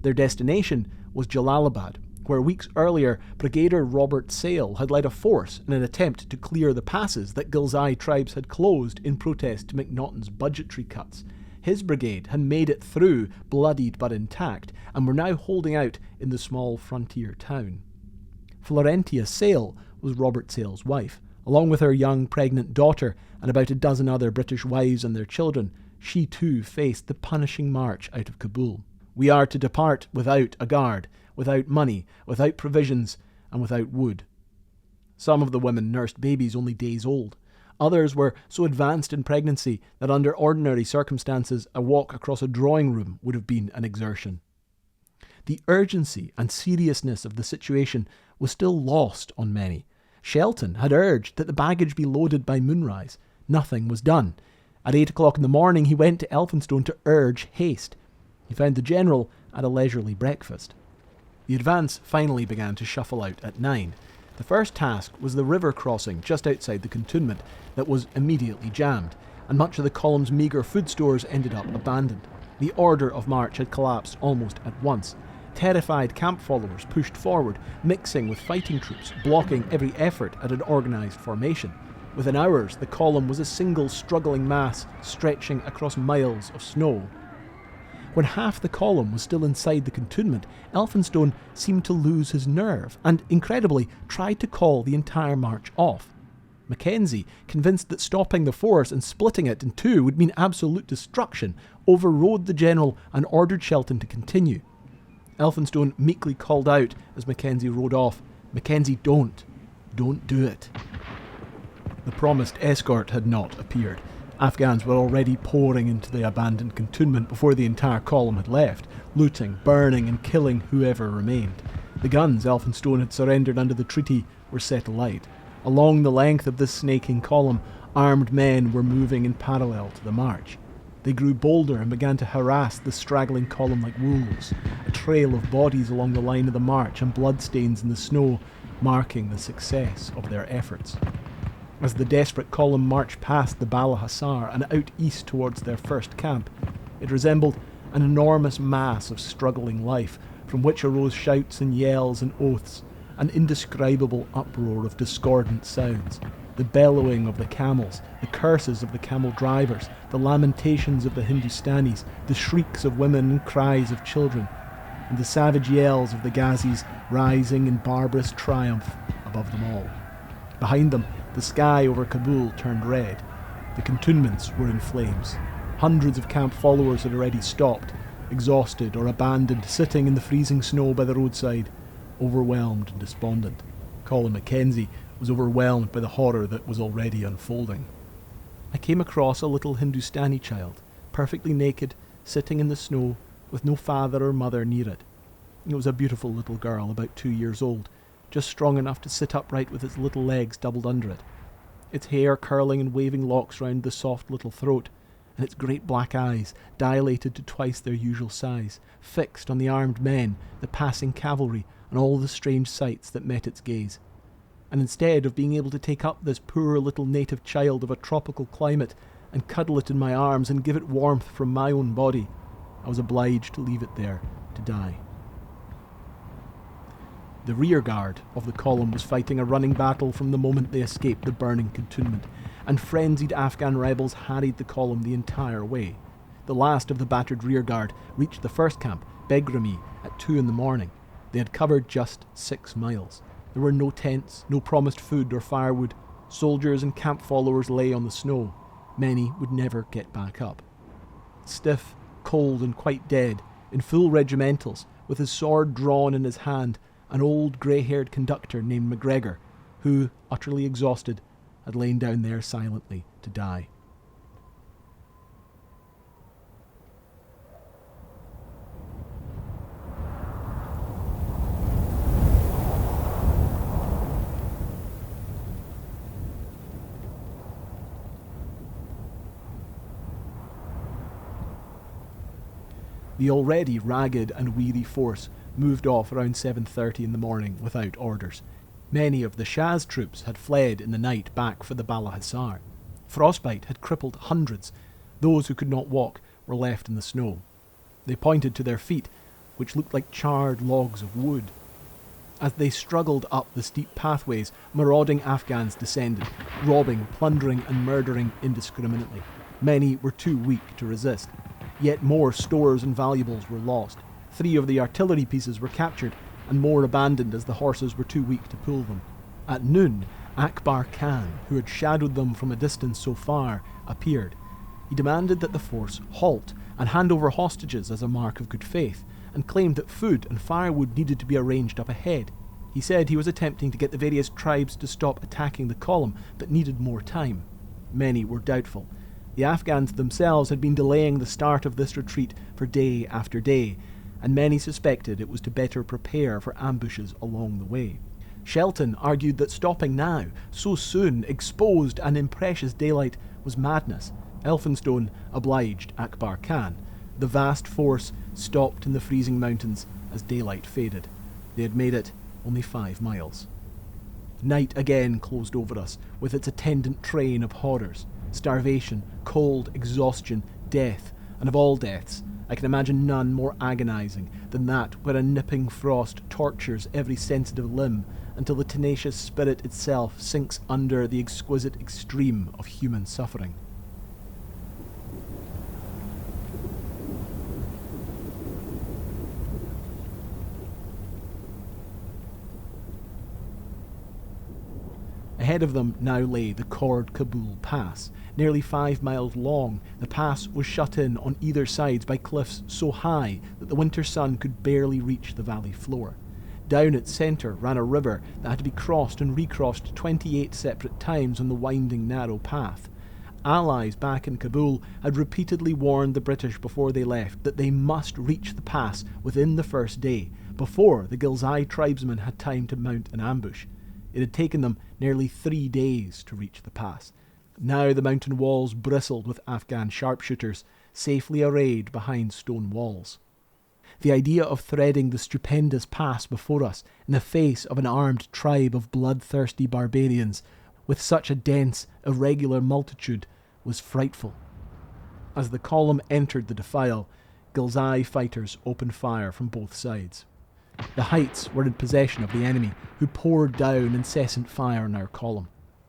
Their destination was Jalalabad, where weeks earlier Brigadier Robert Sale had led a force in an attempt to clear the passes that Ghilzai tribes had closed in protest to MacNaughten's budgetary cuts. His brigade had made it through, bloodied but intact, and were now holding out in the small frontier town. Florentia Sale was Robert Sale's wife. Along with her young pregnant daughter and about a dozen other British wives and their children, she too faced the punishing march out of Kabul. We are to depart without a guard, without money, without provisions, and without wood. Some of the women nursed babies only days old. Others were so advanced in pregnancy that under ordinary circumstances a walk across a drawing room would have been an exertion. The urgency and seriousness of the situation was still lost on many. Shelton had urged that the baggage be loaded by moonrise. Nothing was done. At 8 o'clock in the morning he went to Elphinstone to urge haste. He found the general at a leisurely breakfast. The advance finally began to shuffle out at 9. The first task was the river crossing just outside the cantonment that was immediately jammed, and much of the column's meagre food stores ended up abandoned. The order of march had collapsed almost at once. Terrified camp followers pushed forward, mixing with fighting troops, blocking every effort at an organised formation. Within hours, the column was a single struggling mass stretching across miles of snow. When half the column was still inside the cantonment, Elphinstone seemed to lose his nerve and, incredibly, tried to call the entire march off. Mackenzie, convinced that stopping the force and splitting it in two would mean absolute destruction, overrode the general and ordered Shelton to continue. Elphinstone meekly called out as Mackenzie rode off, "Mackenzie, don't do it." The promised escort had not appeared. Afghans were already pouring into the abandoned cantonment before the entire column had left, looting, burning and killing whoever remained. The guns Elphinstone had surrendered under the treaty were set alight. Along the length of this snaking column, armed men were moving in parallel to the march. They grew bolder and began to harass the straggling column like wolves, a trail of bodies along the line of the march and bloodstains in the snow marking the success of their efforts. As the desperate column marched past the Bala Hissar and out east towards their first camp, it resembled an enormous mass of struggling life, from which arose shouts and yells and oaths, an indescribable uproar of discordant sounds, the bellowing of the camels, the curses of the camel drivers, the lamentations of the Hindustanis, the shrieks of women and cries of children, and the savage yells of the Ghazis rising in barbarous triumph above them all. Behind them, the sky over Cabul turned red. The cantonments were in flames. Hundreds of camp followers had already stopped, exhausted or abandoned, sitting in the freezing snow by the roadside, overwhelmed and despondent. Colin Mackenzie was overwhelmed by the horror that was already unfolding. I came across a little Hindustani child, perfectly naked, sitting in the snow, with no father or mother near it. It was a beautiful little girl, about 2 years old, just strong enough to sit upright with its little legs doubled under it, its hair curling in waving locks round the soft little throat, and its great black eyes, dilated to twice their usual size, fixed on the armed men, the passing cavalry, and all the strange sights that met its gaze. And instead of being able to take up this poor little native child of a tropical climate and cuddle it in my arms and give it warmth from my own body, I was obliged to leave it there to die. The rear guard of the column was fighting a running battle from the moment they escaped the burning cantonment, and frenzied Afghan rebels harried the column the entire way. The last of the battered rear guard reached the first camp, Begrami, at 2 a.m. They had covered just 6 miles. There were no tents, no promised food or firewood. Soldiers and camp followers lay on the snow. Many would never get back up. Stiff, cold and quite dead, in full regimentals, with his sword drawn in his hand, an old grey-haired conductor named MacGregor, who, utterly exhausted, had lain down there silently to die. The already ragged and weary force moved off around 7:30 in the morning without orders. Many of the Shah's troops had fled in the night back for the Bala Hissar. Frostbite had crippled hundreds. Those who could not walk were left in the snow. They pointed to their feet, which looked like charred logs of wood. As they struggled up the steep pathways, marauding Afghans descended, robbing, plundering and murdering indiscriminately. Many were too weak to resist. Yet more stores and valuables were lost. 3 of the artillery pieces were captured, and more abandoned as the horses were too weak to pull them. At noon, Akbar Khan, who had shadowed them from a distance so far, appeared. He demanded that the force halt and hand over hostages as a mark of good faith, and claimed that food and firewood needed to be arranged up ahead. He said he was attempting to get the various tribes to stop attacking the column, but needed more time. Many were doubtful. The Afghans themselves had been delaying the start of this retreat for day after day, and many suspected it was to better prepare for ambushes along the way. Shelton argued that stopping now, so soon, exposed and in precious daylight, was madness. Elphinstone obliged Akbar Khan. The vast force stopped in the freezing mountains as daylight faded. They had made it only 5 miles. Night again closed over us, with its attendant train of horrors. Starvation, cold, exhaustion, death, and of all deaths, I can imagine none more agonizing than that where a nipping frost tortures every sensitive limb until the tenacious spirit itself sinks under the exquisite extreme of human suffering. Ahead of them now lay the Cord Cabul Pass. Nearly 5 miles long, the pass was shut in on either side by cliffs so high that the winter sun could barely reach the valley floor. Down its centre ran a river that had to be crossed and recrossed 28 separate times on the winding narrow path. Allies back in Cabul had repeatedly warned the British before they left that they must reach the pass within the first day, before the Ghilzai tribesmen had time to mount an ambush. It had taken them nearly 3 days to reach the pass. Now the mountain walls bristled with Afghan sharpshooters, safely arrayed behind stone walls. The idea of threading the stupendous pass before us in the face of an armed tribe of bloodthirsty barbarians with such a dense, irregular multitude was frightful. As the column entered the defile, Ghilzai fighters opened fire from both sides. The heights were in possession of the enemy, who poured down incessant fire on our column.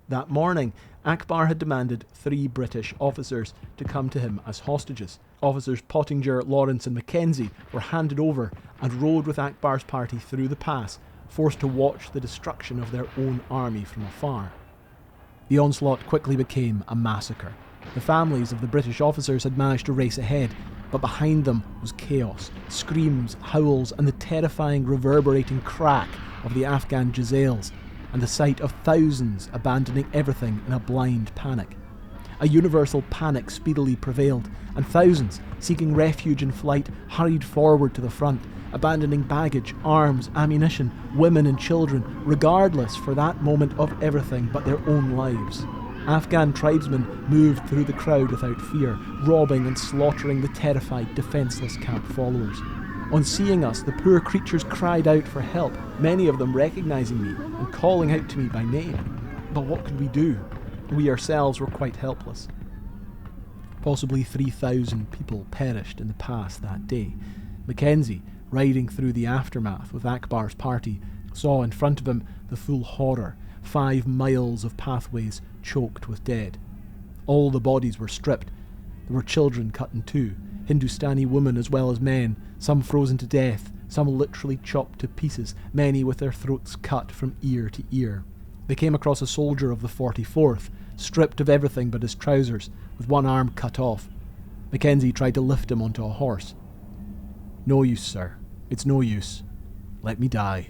That morning, Akbar had demanded 3 British officers to come to him as hostages. Officers Pottinger, Lawrence and Mackenzie were handed over and rode with Akbar's party through the pass, forced to watch the destruction of their own army from afar. The onslaught quickly became a massacre. The families of the British officers had managed to race ahead, but behind them was chaos, screams, howls, and the terrifying reverberating crack of the Afghan jezails, and the sight of thousands abandoning everything in a blind panic. A universal panic speedily prevailed, and thousands, seeking refuge in flight, hurried forward to the front, abandoning baggage, arms, ammunition, women and children, regardless for that moment of everything but their own lives. Afghan tribesmen moved through the crowd without fear, robbing and slaughtering the terrified, defenceless camp followers. On seeing us, the poor creatures cried out for help, many of them recognising me and calling out to me by name. But what could we do? We ourselves were quite helpless. Possibly 3,000 people perished in the pass that day. Mackenzie, riding through the aftermath with Akbar's party, saw in front of him the full horror, 5 miles of pathways choked with dead. All the bodies were stripped. There were children cut in two, Hindustani women as well as men, some frozen to death, some literally chopped to pieces, many with their throats cut from ear to ear. They came across a soldier of the 44th, stripped of everything but his trousers, with one arm cut off. Mackenzie tried to lift him onto a horse. "No use, sir. It's no use. Let me die."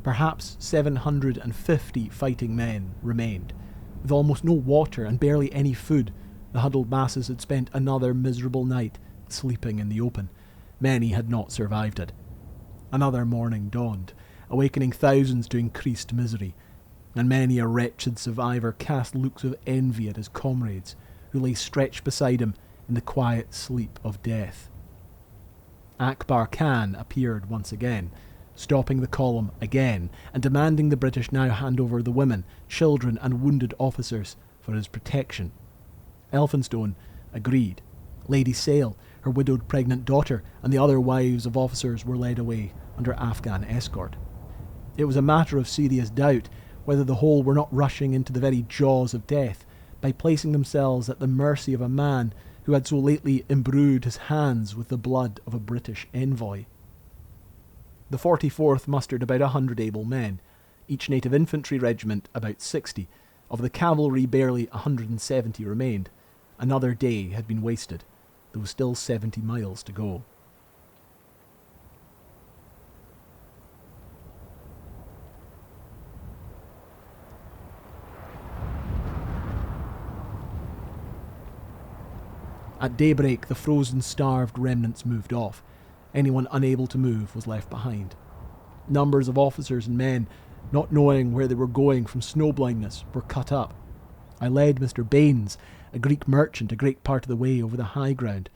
Perhaps 750 fighting men remained. With almost no water and barely any food, the huddled masses had spent another miserable night sleeping in the open. Many had not survived it. Another morning dawned, awakening thousands to increased misery, and many a wretched survivor cast looks of envy at his comrades, who lay stretched beside him in the quiet sleep of death. Akbar Khan appeared once again, stopping the column again, and demanding the British now hand over the women, children and wounded officers for his protection. Elphinstone agreed. Lady Sale, her widowed pregnant daughter, and the other wives of officers were led away under Afghan escort. It was a matter of serious doubt whether the whole were not rushing into the very jaws of death by placing themselves at the mercy of a man who had so lately imbrued his hands with the blood of a British envoy. The 44th mustered about 100 able men, each native infantry regiment about 60. Of the cavalry, barely 170 remained. Another day had been wasted. There was still 70 miles to go. At daybreak, the frozen, starved remnants moved off. Anyone unable to move was left behind. Numbers of officers and men, not knowing where they were going from snowblindness, were cut up. I led Mr. Baines, a Greek merchant, a great part of the way over the high ground,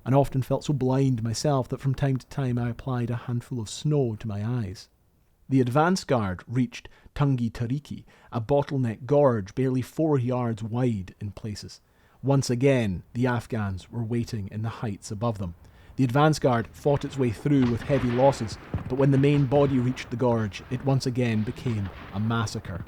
and often felt so blind myself that from time to time I applied a handful of snow to my eyes. The advance guard reached Tungi Tariki, a bottleneck gorge barely 4 yards wide in places. Once again, the Afghans were waiting in the heights above them. The advance guard fought its way through with heavy losses, but when the main body reached the gorge, it once again became a massacre.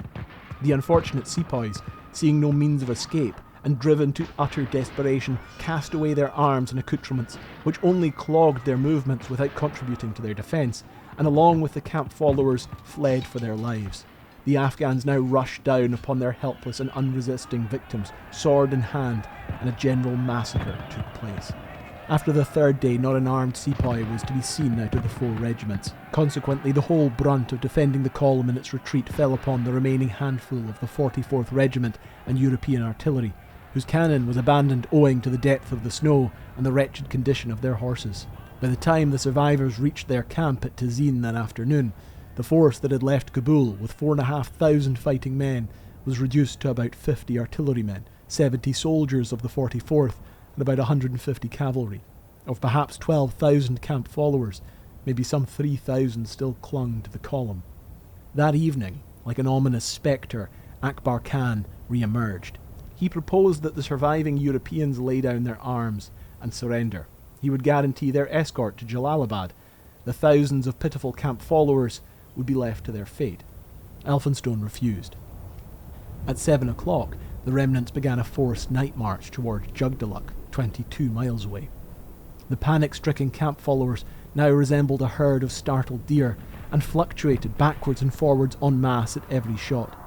The unfortunate sepoys, seeing no means of escape, and driven to utter desperation, cast away their arms and accoutrements, which only clogged their movements without contributing to their defence, and along with the camp followers, fled for their lives. The Afghans now rushed down upon their helpless and unresisting victims, sword in hand, and a general massacre took place. After the third day, not an armed sepoy was to be seen out of the 4 regiments. Consequently, the whole brunt of defending the column in its retreat fell upon the remaining handful of the 44th Regiment and European artillery, whose cannon was abandoned owing to the depth of the snow and the wretched condition of their horses. By the time the survivors reached their camp at Tezeen that afternoon, the force that had left Cabul with 4,500 fighting men was reduced to about 50 artillerymen, 70 soldiers of the 44th, and about 150 cavalry. Of perhaps 12,000 camp followers, maybe some 3,000 still clung to the column. That evening, like an ominous spectre, Akbar Khan re-emerged. He proposed that the surviving Europeans lay down their arms and surrender. He would guarantee their escort to Jalalabad. The thousands of pitiful camp followers would be left to their fate. Elphinstone refused. At 7 o'clock, the remnants began a forced night march toward Jugdaluk, 22 miles away. The panic-stricken camp followers now resembled a herd of startled deer and fluctuated backwards and forwards en masse at every shot.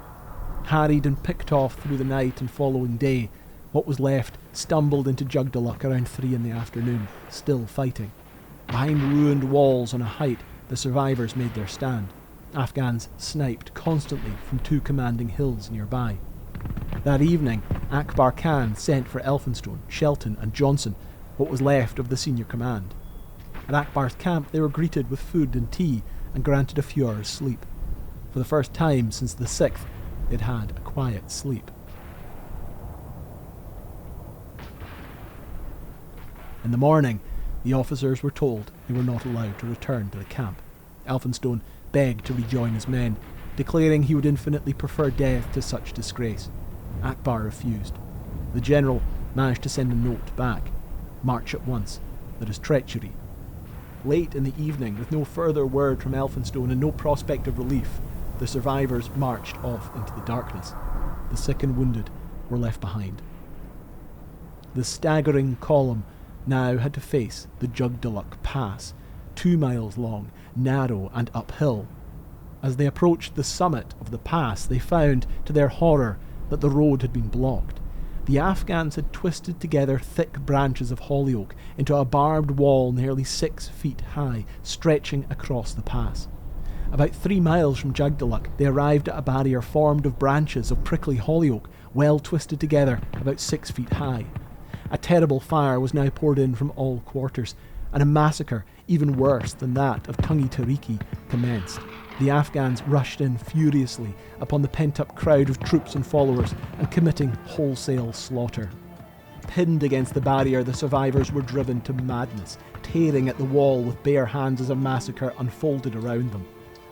Harried and picked off through the night and following day, what was left stumbled into Jugdaluk around 3 in the afternoon, still fighting. Behind ruined walls on a height, the survivors made their stand. Afghans sniped constantly from 2 commanding hills nearby. That evening, Akbar Khan sent for Elphinstone, Shelton and Johnson, what was left of the senior command. At Akbar's camp they were greeted with food and tea and granted a few hours' sleep. For the first time since the 6th, they'd had a quiet sleep. In the morning, the officers were told they were not allowed to return to the camp. Elphinstone begged to rejoin his men, declaring he would infinitely prefer death to such disgrace. Akbar refused. The general managed to send a note back. March at once. There is treachery. Late in the evening, with no further word from Elphinstone and no prospect of relief, the survivors marched off into the darkness. The sick and wounded were left behind. The staggering column now had to face the Jugdaluk Pass, 2 miles long, narrow and uphill. As they approached the summit of the pass, they found, to their horror, that the road had been blocked. The Afghans had twisted together thick branches of hollyoak into a barbed wall nearly 6 feet high, stretching across the pass. About 3 miles from Jugdaluk, they arrived at a barrier formed of branches of prickly hollyoak, well twisted together, about 6 feet high. A terrible fire was now poured in from all quarters, and a massacre, even worse than that of Tungi Tariki, commenced. The Afghans rushed in furiously upon the pent-up crowd of troops and followers and committing wholesale slaughter. Pinned against the barrier, the survivors were driven to madness, tearing at the wall with bare hands as a massacre unfolded around them.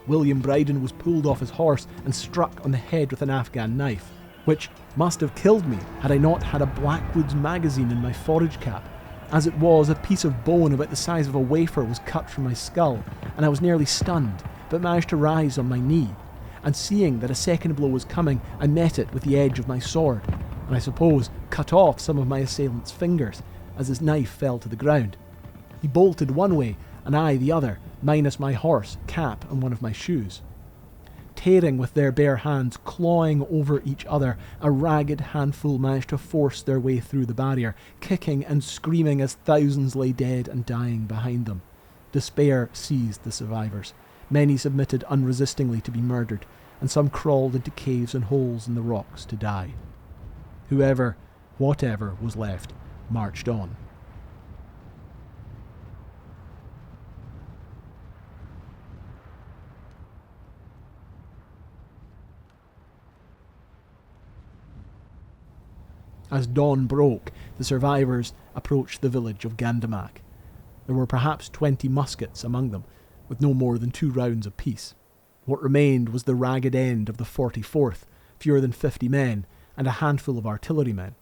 William Brydon was pulled off his horse and struck on the head with an Afghan knife, which must have killed me had I not had a Blackwoods magazine in my forage cap. As it was, a piece of bone about the size of a wafer was cut from my skull, and I was nearly stunned, but managed to rise on my knee. and seeing that a second blow was coming, I met it with the edge of my sword, and I suppose cut off some of my assailant's fingers as his knife fell to the ground. He bolted one way, and I the other, minus my horse, cap, and one of my shoes. Tearing with their bare hands, clawing over each other, a ragged handful managed to force their way through the barrier, kicking and screaming as thousands lay dead and dying behind them. Despair seized the survivors. Many submitted unresistingly to be murdered, and some crawled into caves and holes in the rocks to die. Whoever, whatever was left, marched on. As dawn broke, the survivors approached the village of Gandamak. There were perhaps 20 muskets among them, with no more than 2 rounds apiece. What remained was the ragged end of the 44th, fewer than 50 men, and a handful of artillerymen.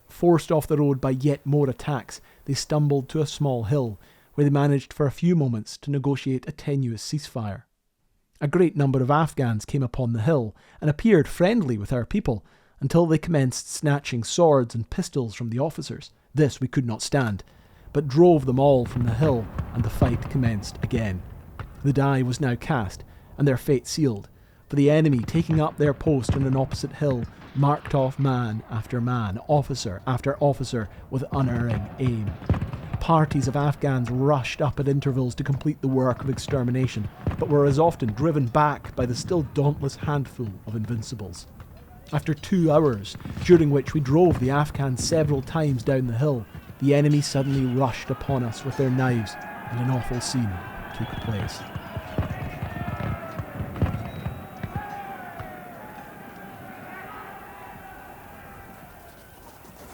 Forced off the road by yet more attacks, they stumbled to a small hill, where they managed for a few moments to negotiate a tenuous ceasefire. A great number of Afghans came upon the hill, and appeared friendly with our people, until they commenced snatching swords and pistols from the officers. This we could not stand, but drove them all from the hill, and the fight commenced again. The die was now cast, and their fate sealed, for the enemy, taking up their post on an opposite hill, marked off man after man, officer after officer, with unerring aim. Parties of Afghans rushed up at intervals to complete the work of extermination, but were as often driven back by the still dauntless handful of invincibles. After 2 hours, during which we drove the Afghans several times down the hill, the enemy suddenly rushed upon us with their knives, and an awful scene took place.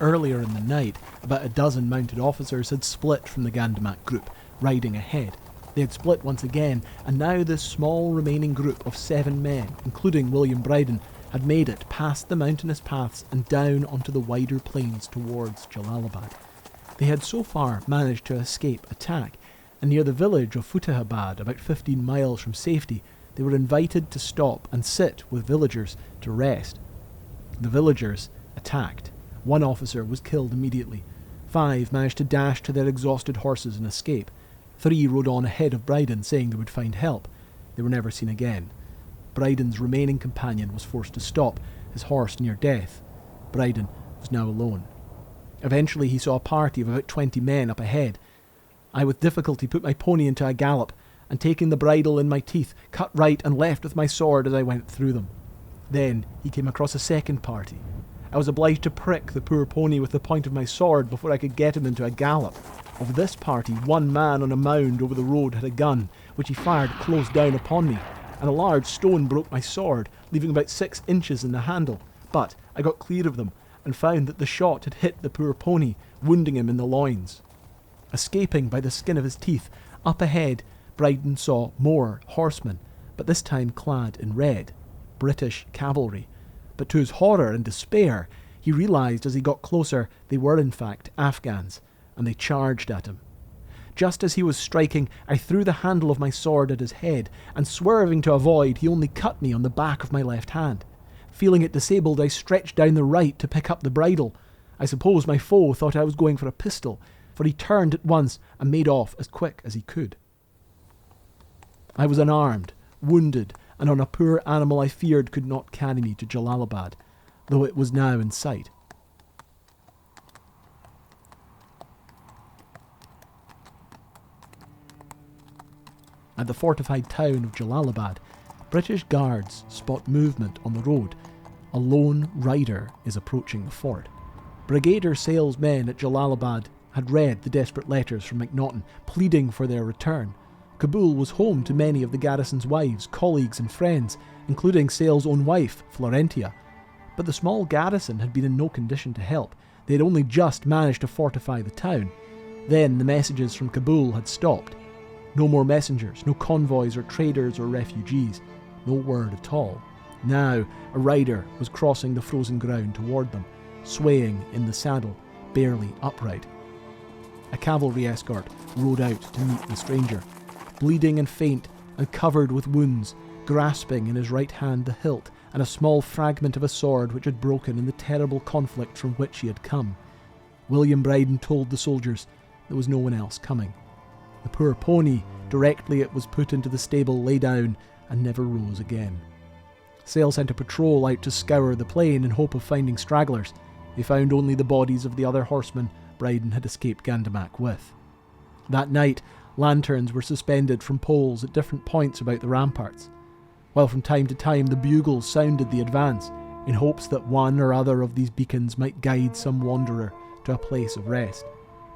Earlier in the night, about a dozen mounted officers had split from the Gandamak group, riding ahead. They had split once again, and now this small remaining group of 7 men, including William Brydon, had made it past the mountainous paths and down onto the wider plains towards Jalalabad. They had so far managed to escape attack, and near the village of Futtehabad, about 15 miles from safety, they were invited to stop and sit with villagers to rest. The villagers attacked. 1 officer was killed immediately. 5 managed to dash to their exhausted horses and escape. 3 rode on ahead of Brydon, saying they would find help. They were never seen again. Brydon's remaining companion was forced to stop, his horse near death. Brydon was now alone. Eventually he saw a party of about 20 men up ahead. I with difficulty put my pony into a gallop, and taking the bridle in my teeth, cut right and left with my sword as I went through them. Then he came across a second party. I was obliged to prick the poor pony with the point of my sword before I could get him into a gallop. Of this party, 1 man on a mound over the road had a gun, which he fired close down upon me, and a large stone broke my sword, leaving about 6 inches in the handle. But I got clear of them, and found that the shot had hit the poor pony, wounding him in the loins. Escaping by the skin of his teeth, up ahead, Brydon saw more horsemen, but this time clad in red, British cavalry. But to his horror and despair, he realised as he got closer they were in fact Afghans, and they charged at him. Just as he was striking, I threw the handle of my sword at his head, and swerving to avoid, he only cut me on the back of my left hand. Feeling it disabled, I stretched down the right to pick up the bridle. I suppose my foe thought I was going for a pistol, for he turned at once and made off as quick as he could. I was unarmed, wounded, and on a poor animal I feared could not carry me to Jalalabad, though it was now in sight. At the fortified town of Jalalabad, British guards spot movement on the road. A lone rider is approaching the fort. Brigadier Sale's men at Jalalabad had read the desperate letters from MacNaughten, pleading for their return. Cabul was home to many of the garrison's wives, colleagues and friends, including Sale's own wife, Florentia. But the small garrison had been in no condition to help. They had only just managed to fortify the town. Then the messages from Cabul had stopped. No more messengers, no convoys or traders or refugees. No word at all. Now a rider was crossing the frozen ground toward them, swaying in the saddle, barely upright. A cavalry escort rode out to meet the stranger. Bleeding and faint and covered with wounds, grasping in his right hand the hilt and a small fragment of a sword which had broken in the terrible conflict from which he had come. William Brydon told the soldiers there was no one else coming. The poor pony, directly it was put into the stable, lay down and never rose again. Sale sent a patrol out to scour the plain in hope of finding stragglers. They found only the bodies of the other horsemen Brydon had escaped Gandamak with. That night, lanterns were suspended from poles at different points about the ramparts, while from time to time the bugles sounded the advance, in hopes that one or other of these beacons might guide some wanderer to a place of rest,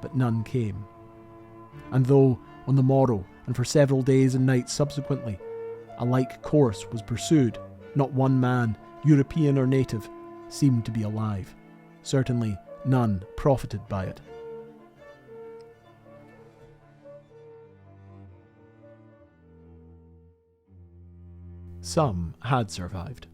but none came. And though, on the morrow, and for several days and nights subsequently, a like course was pursued, not one man, European or native, seemed to be alive. Certainly none profited by it. Some had survived.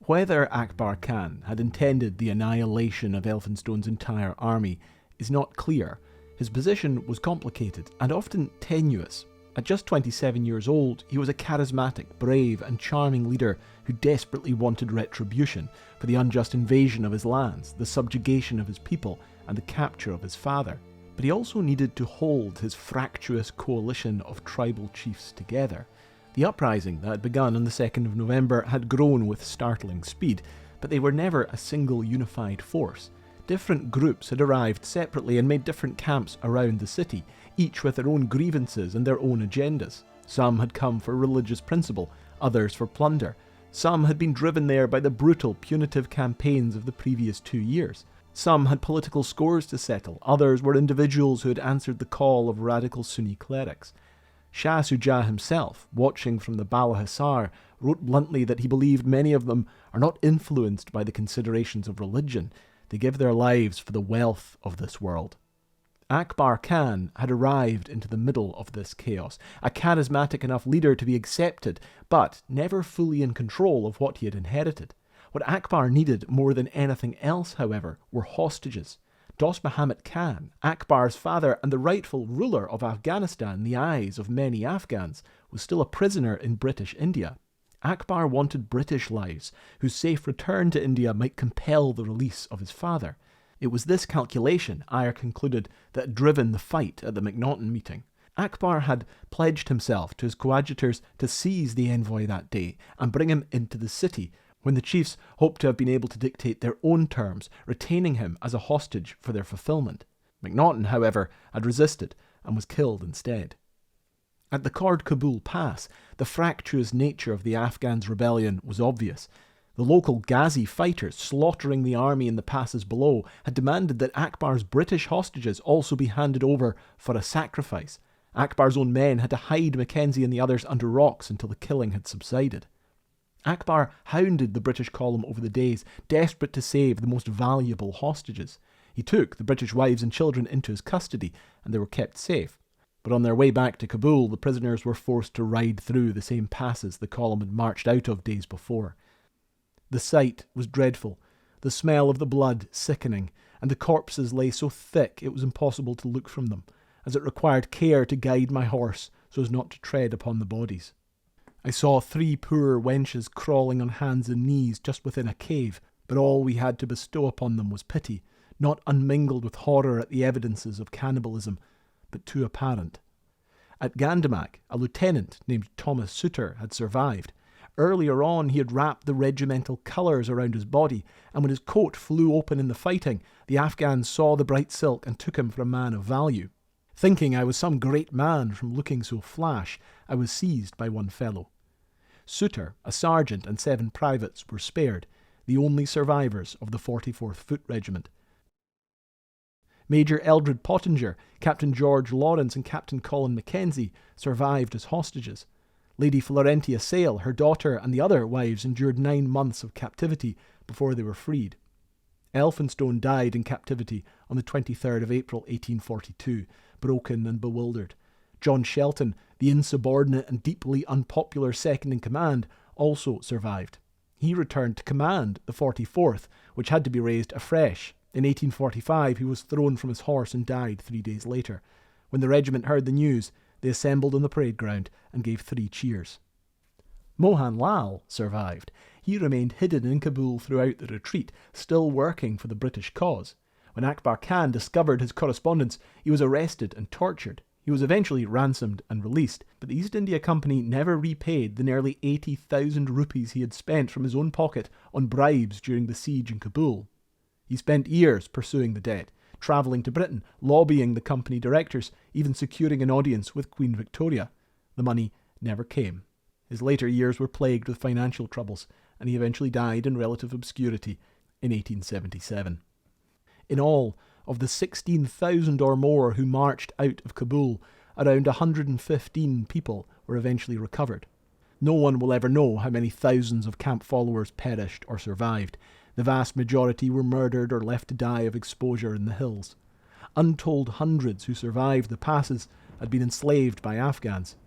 Whether Akbar Khan had intended the annihilation of Elphinstone's entire army is not clear. His position was complicated and often tenuous. At just 27 years old, he was a charismatic, brave and charming leader who desperately wanted retribution for the unjust invasion of his lands, the subjugation of his people, and the capture of his father. But he also needed to hold his fractious coalition of tribal chiefs together. The uprising that had begun on the 2nd of November had grown with startling speed, but they were never a single unified force. Different groups had arrived separately and made different camps around the city, each with their own grievances and their own agendas. Some had come for religious principle, others for plunder. Some had been driven there by the brutal, punitive campaigns of the previous 2 years. Some had political scores to settle, others were individuals who had answered the call of radical Sunni clerics. Shah Sujah himself, watching from the Bala Hissar, wrote bluntly that he believed many of them are not influenced by the considerations of religion. They give their lives for the wealth of this world. Akbar Khan had arrived into the middle of this chaos, a charismatic enough leader to be accepted, but never fully in control of what he had inherited. What Akbar needed more than anything else, however, were hostages. Dost Muhammad Khan, Akbar's father and the rightful ruler of Afghanistan in the eyes of many Afghans, was still a prisoner in British India. Akbar wanted British lives, whose safe return to India might compel the release of his father. It was this calculation, Eyre concluded, that had driven the fight at the MacNaughten meeting. Akbar had pledged himself to his coadjutors to seize the envoy that day and bring him into the city, when the chiefs hoped to have been able to dictate their own terms, retaining him as a hostage for their fulfilment. MacNaughten, however, had resisted and was killed instead. At the Khord Cabul Pass, the fractious nature of the Afghans' rebellion was obvious. The local Ghazi fighters, slaughtering the army in the passes below, had demanded that Akbar's British hostages also be handed over for a sacrifice. Akbar's own men had to hide Mackenzie and the others under rocks until the killing had subsided. Akbar hounded the British column over the days, desperate to save the most valuable hostages. He took the British wives and children into his custody, and they were kept safe. But on their way back to Cabul, the prisoners were forced to ride through the same passes the column had marched out of days before. The sight was dreadful, the smell of the blood sickening, and the corpses lay so thick it was impossible to look from them, as it required care to guide my horse so as not to tread upon the bodies. I saw 3 poor wenches crawling on hands and knees just within a cave, but all we had to bestow upon them was pity, not unmingled with horror at the evidences of cannibalism, but too apparent. At Gandamak, a lieutenant named Thomas Souter had survived. Earlier on, he had wrapped the regimental colours around his body, and when his coat flew open in the fighting, the Afghans saw the bright silk and took him for a man of value. Thinking I was some great man from looking so flash, I was seized by one fellow. Souter, a sergeant, and 7 privates were spared, the only survivors of the 44th Foot Regiment. Major Eldred Pottinger, Captain George Lawrence and Captain Colin Mackenzie survived as hostages. Lady Florentia Sale, her daughter, and the other wives endured 9 months of captivity before they were freed. Elphinstone died in captivity on the 23rd of April 1842, broken and bewildered. John Shelton, the insubordinate and deeply unpopular second-in-command, also survived. He returned to command the 44th, which had to be raised afresh. In 1845 he was thrown from his horse and died 3 days later. When the regiment heard the news, they assembled on the parade ground and gave 3 cheers. Mohan Lal survived. He remained hidden in Kabul throughout the retreat, still working for the British cause. When Akbar Khan discovered his correspondence, he was arrested and tortured. He was eventually ransomed and released, but the East India Company never repaid the nearly 80,000 rupees he had spent from his own pocket on bribes during the siege in Kabul. He spent years pursuing the debt, travelling to Britain, lobbying the company directors, even securing an audience with Queen Victoria. The money never came. His later years were plagued with financial troubles, and he eventually died in relative obscurity in 1877. In all, of the 16,000 or more who marched out of Kabul, around 115 people were eventually recovered. No one will ever know how many thousands of camp followers perished or survived. The vast majority were murdered or left to die of exposure in the hills. Untold hundreds who survived the passes had been enslaved by Afghans.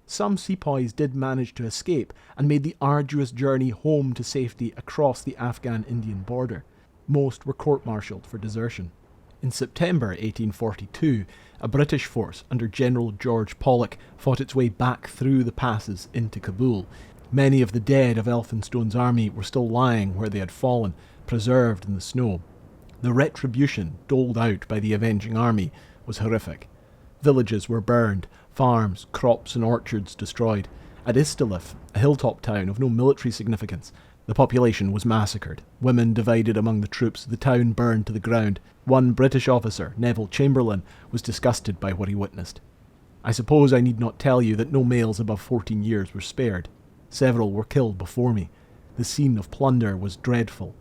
Some sepoys did manage to escape and made the arduous journey home to safety across the Afghan-Indian border. Most were court-martialed for desertion. In September 1842, a British force under General George Pollock fought its way back through the passes into Cabul. Many of the dead of Elphinstone's army were still lying where they had fallen, preserved in the snow. The retribution doled out by the avenging army was horrific. Villages were burned, farms, crops and orchards destroyed. At Istalif, a hilltop town of no military significance, the population was massacred. Women divided among the troops, the town burned to the ground. One British officer, Neville Chamberlain, was disgusted by what he witnessed. I suppose I need not tell you that no males above 14 years were spared. Several were killed before me. The scene of plunder was dreadful.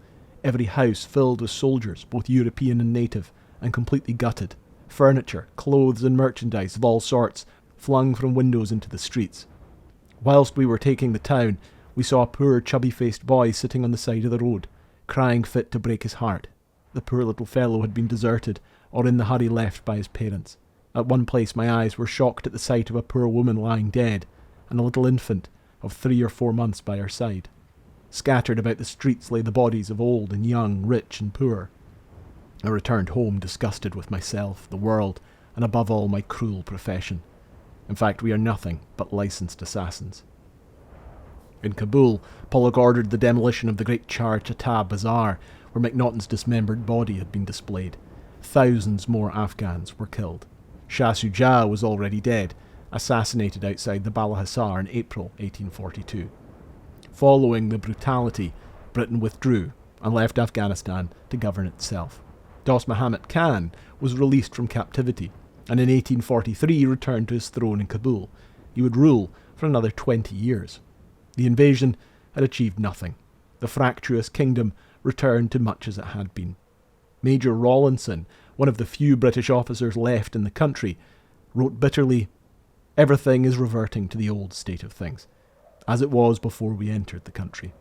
Every house filled with soldiers, both European and native, and completely gutted. Furniture, clothes and merchandise of all sorts flung from windows into the streets. Whilst we were taking the town, we saw a poor chubby-faced boy sitting on the side of the road, crying fit to break his heart. The poor little fellow had been deserted, or in the hurry left by his parents. At one place my eyes were shocked at the sight of a poor woman lying dead, and a little infant of 3 or 4 months by her side. Scattered about the streets lay the bodies of old and young, rich and poor. I returned home disgusted with myself, the world, and above all my cruel profession. In fact, we are nothing but licensed assassins. In Cabul, Pollock ordered the demolition of the great Char Chatta Bazaar, where MacNaughten's dismembered body had been displayed. Thousands more Afghans were killed. Shah Shuja was already dead, assassinated outside the Bala Hissar in April 1842. Following the brutality, Britain withdrew and left Afghanistan to govern itself. Dost Muhammad Khan was released from captivity, and in 1843 returned to his throne in Kabul. He would rule for another 20 years. The invasion had achieved nothing. The fractious kingdom returned to much as it had been. Major Rawlinson, one of the few British officers left in the country, wrote bitterly, "Everything is reverting to the old state of things, as it was before we entered the country."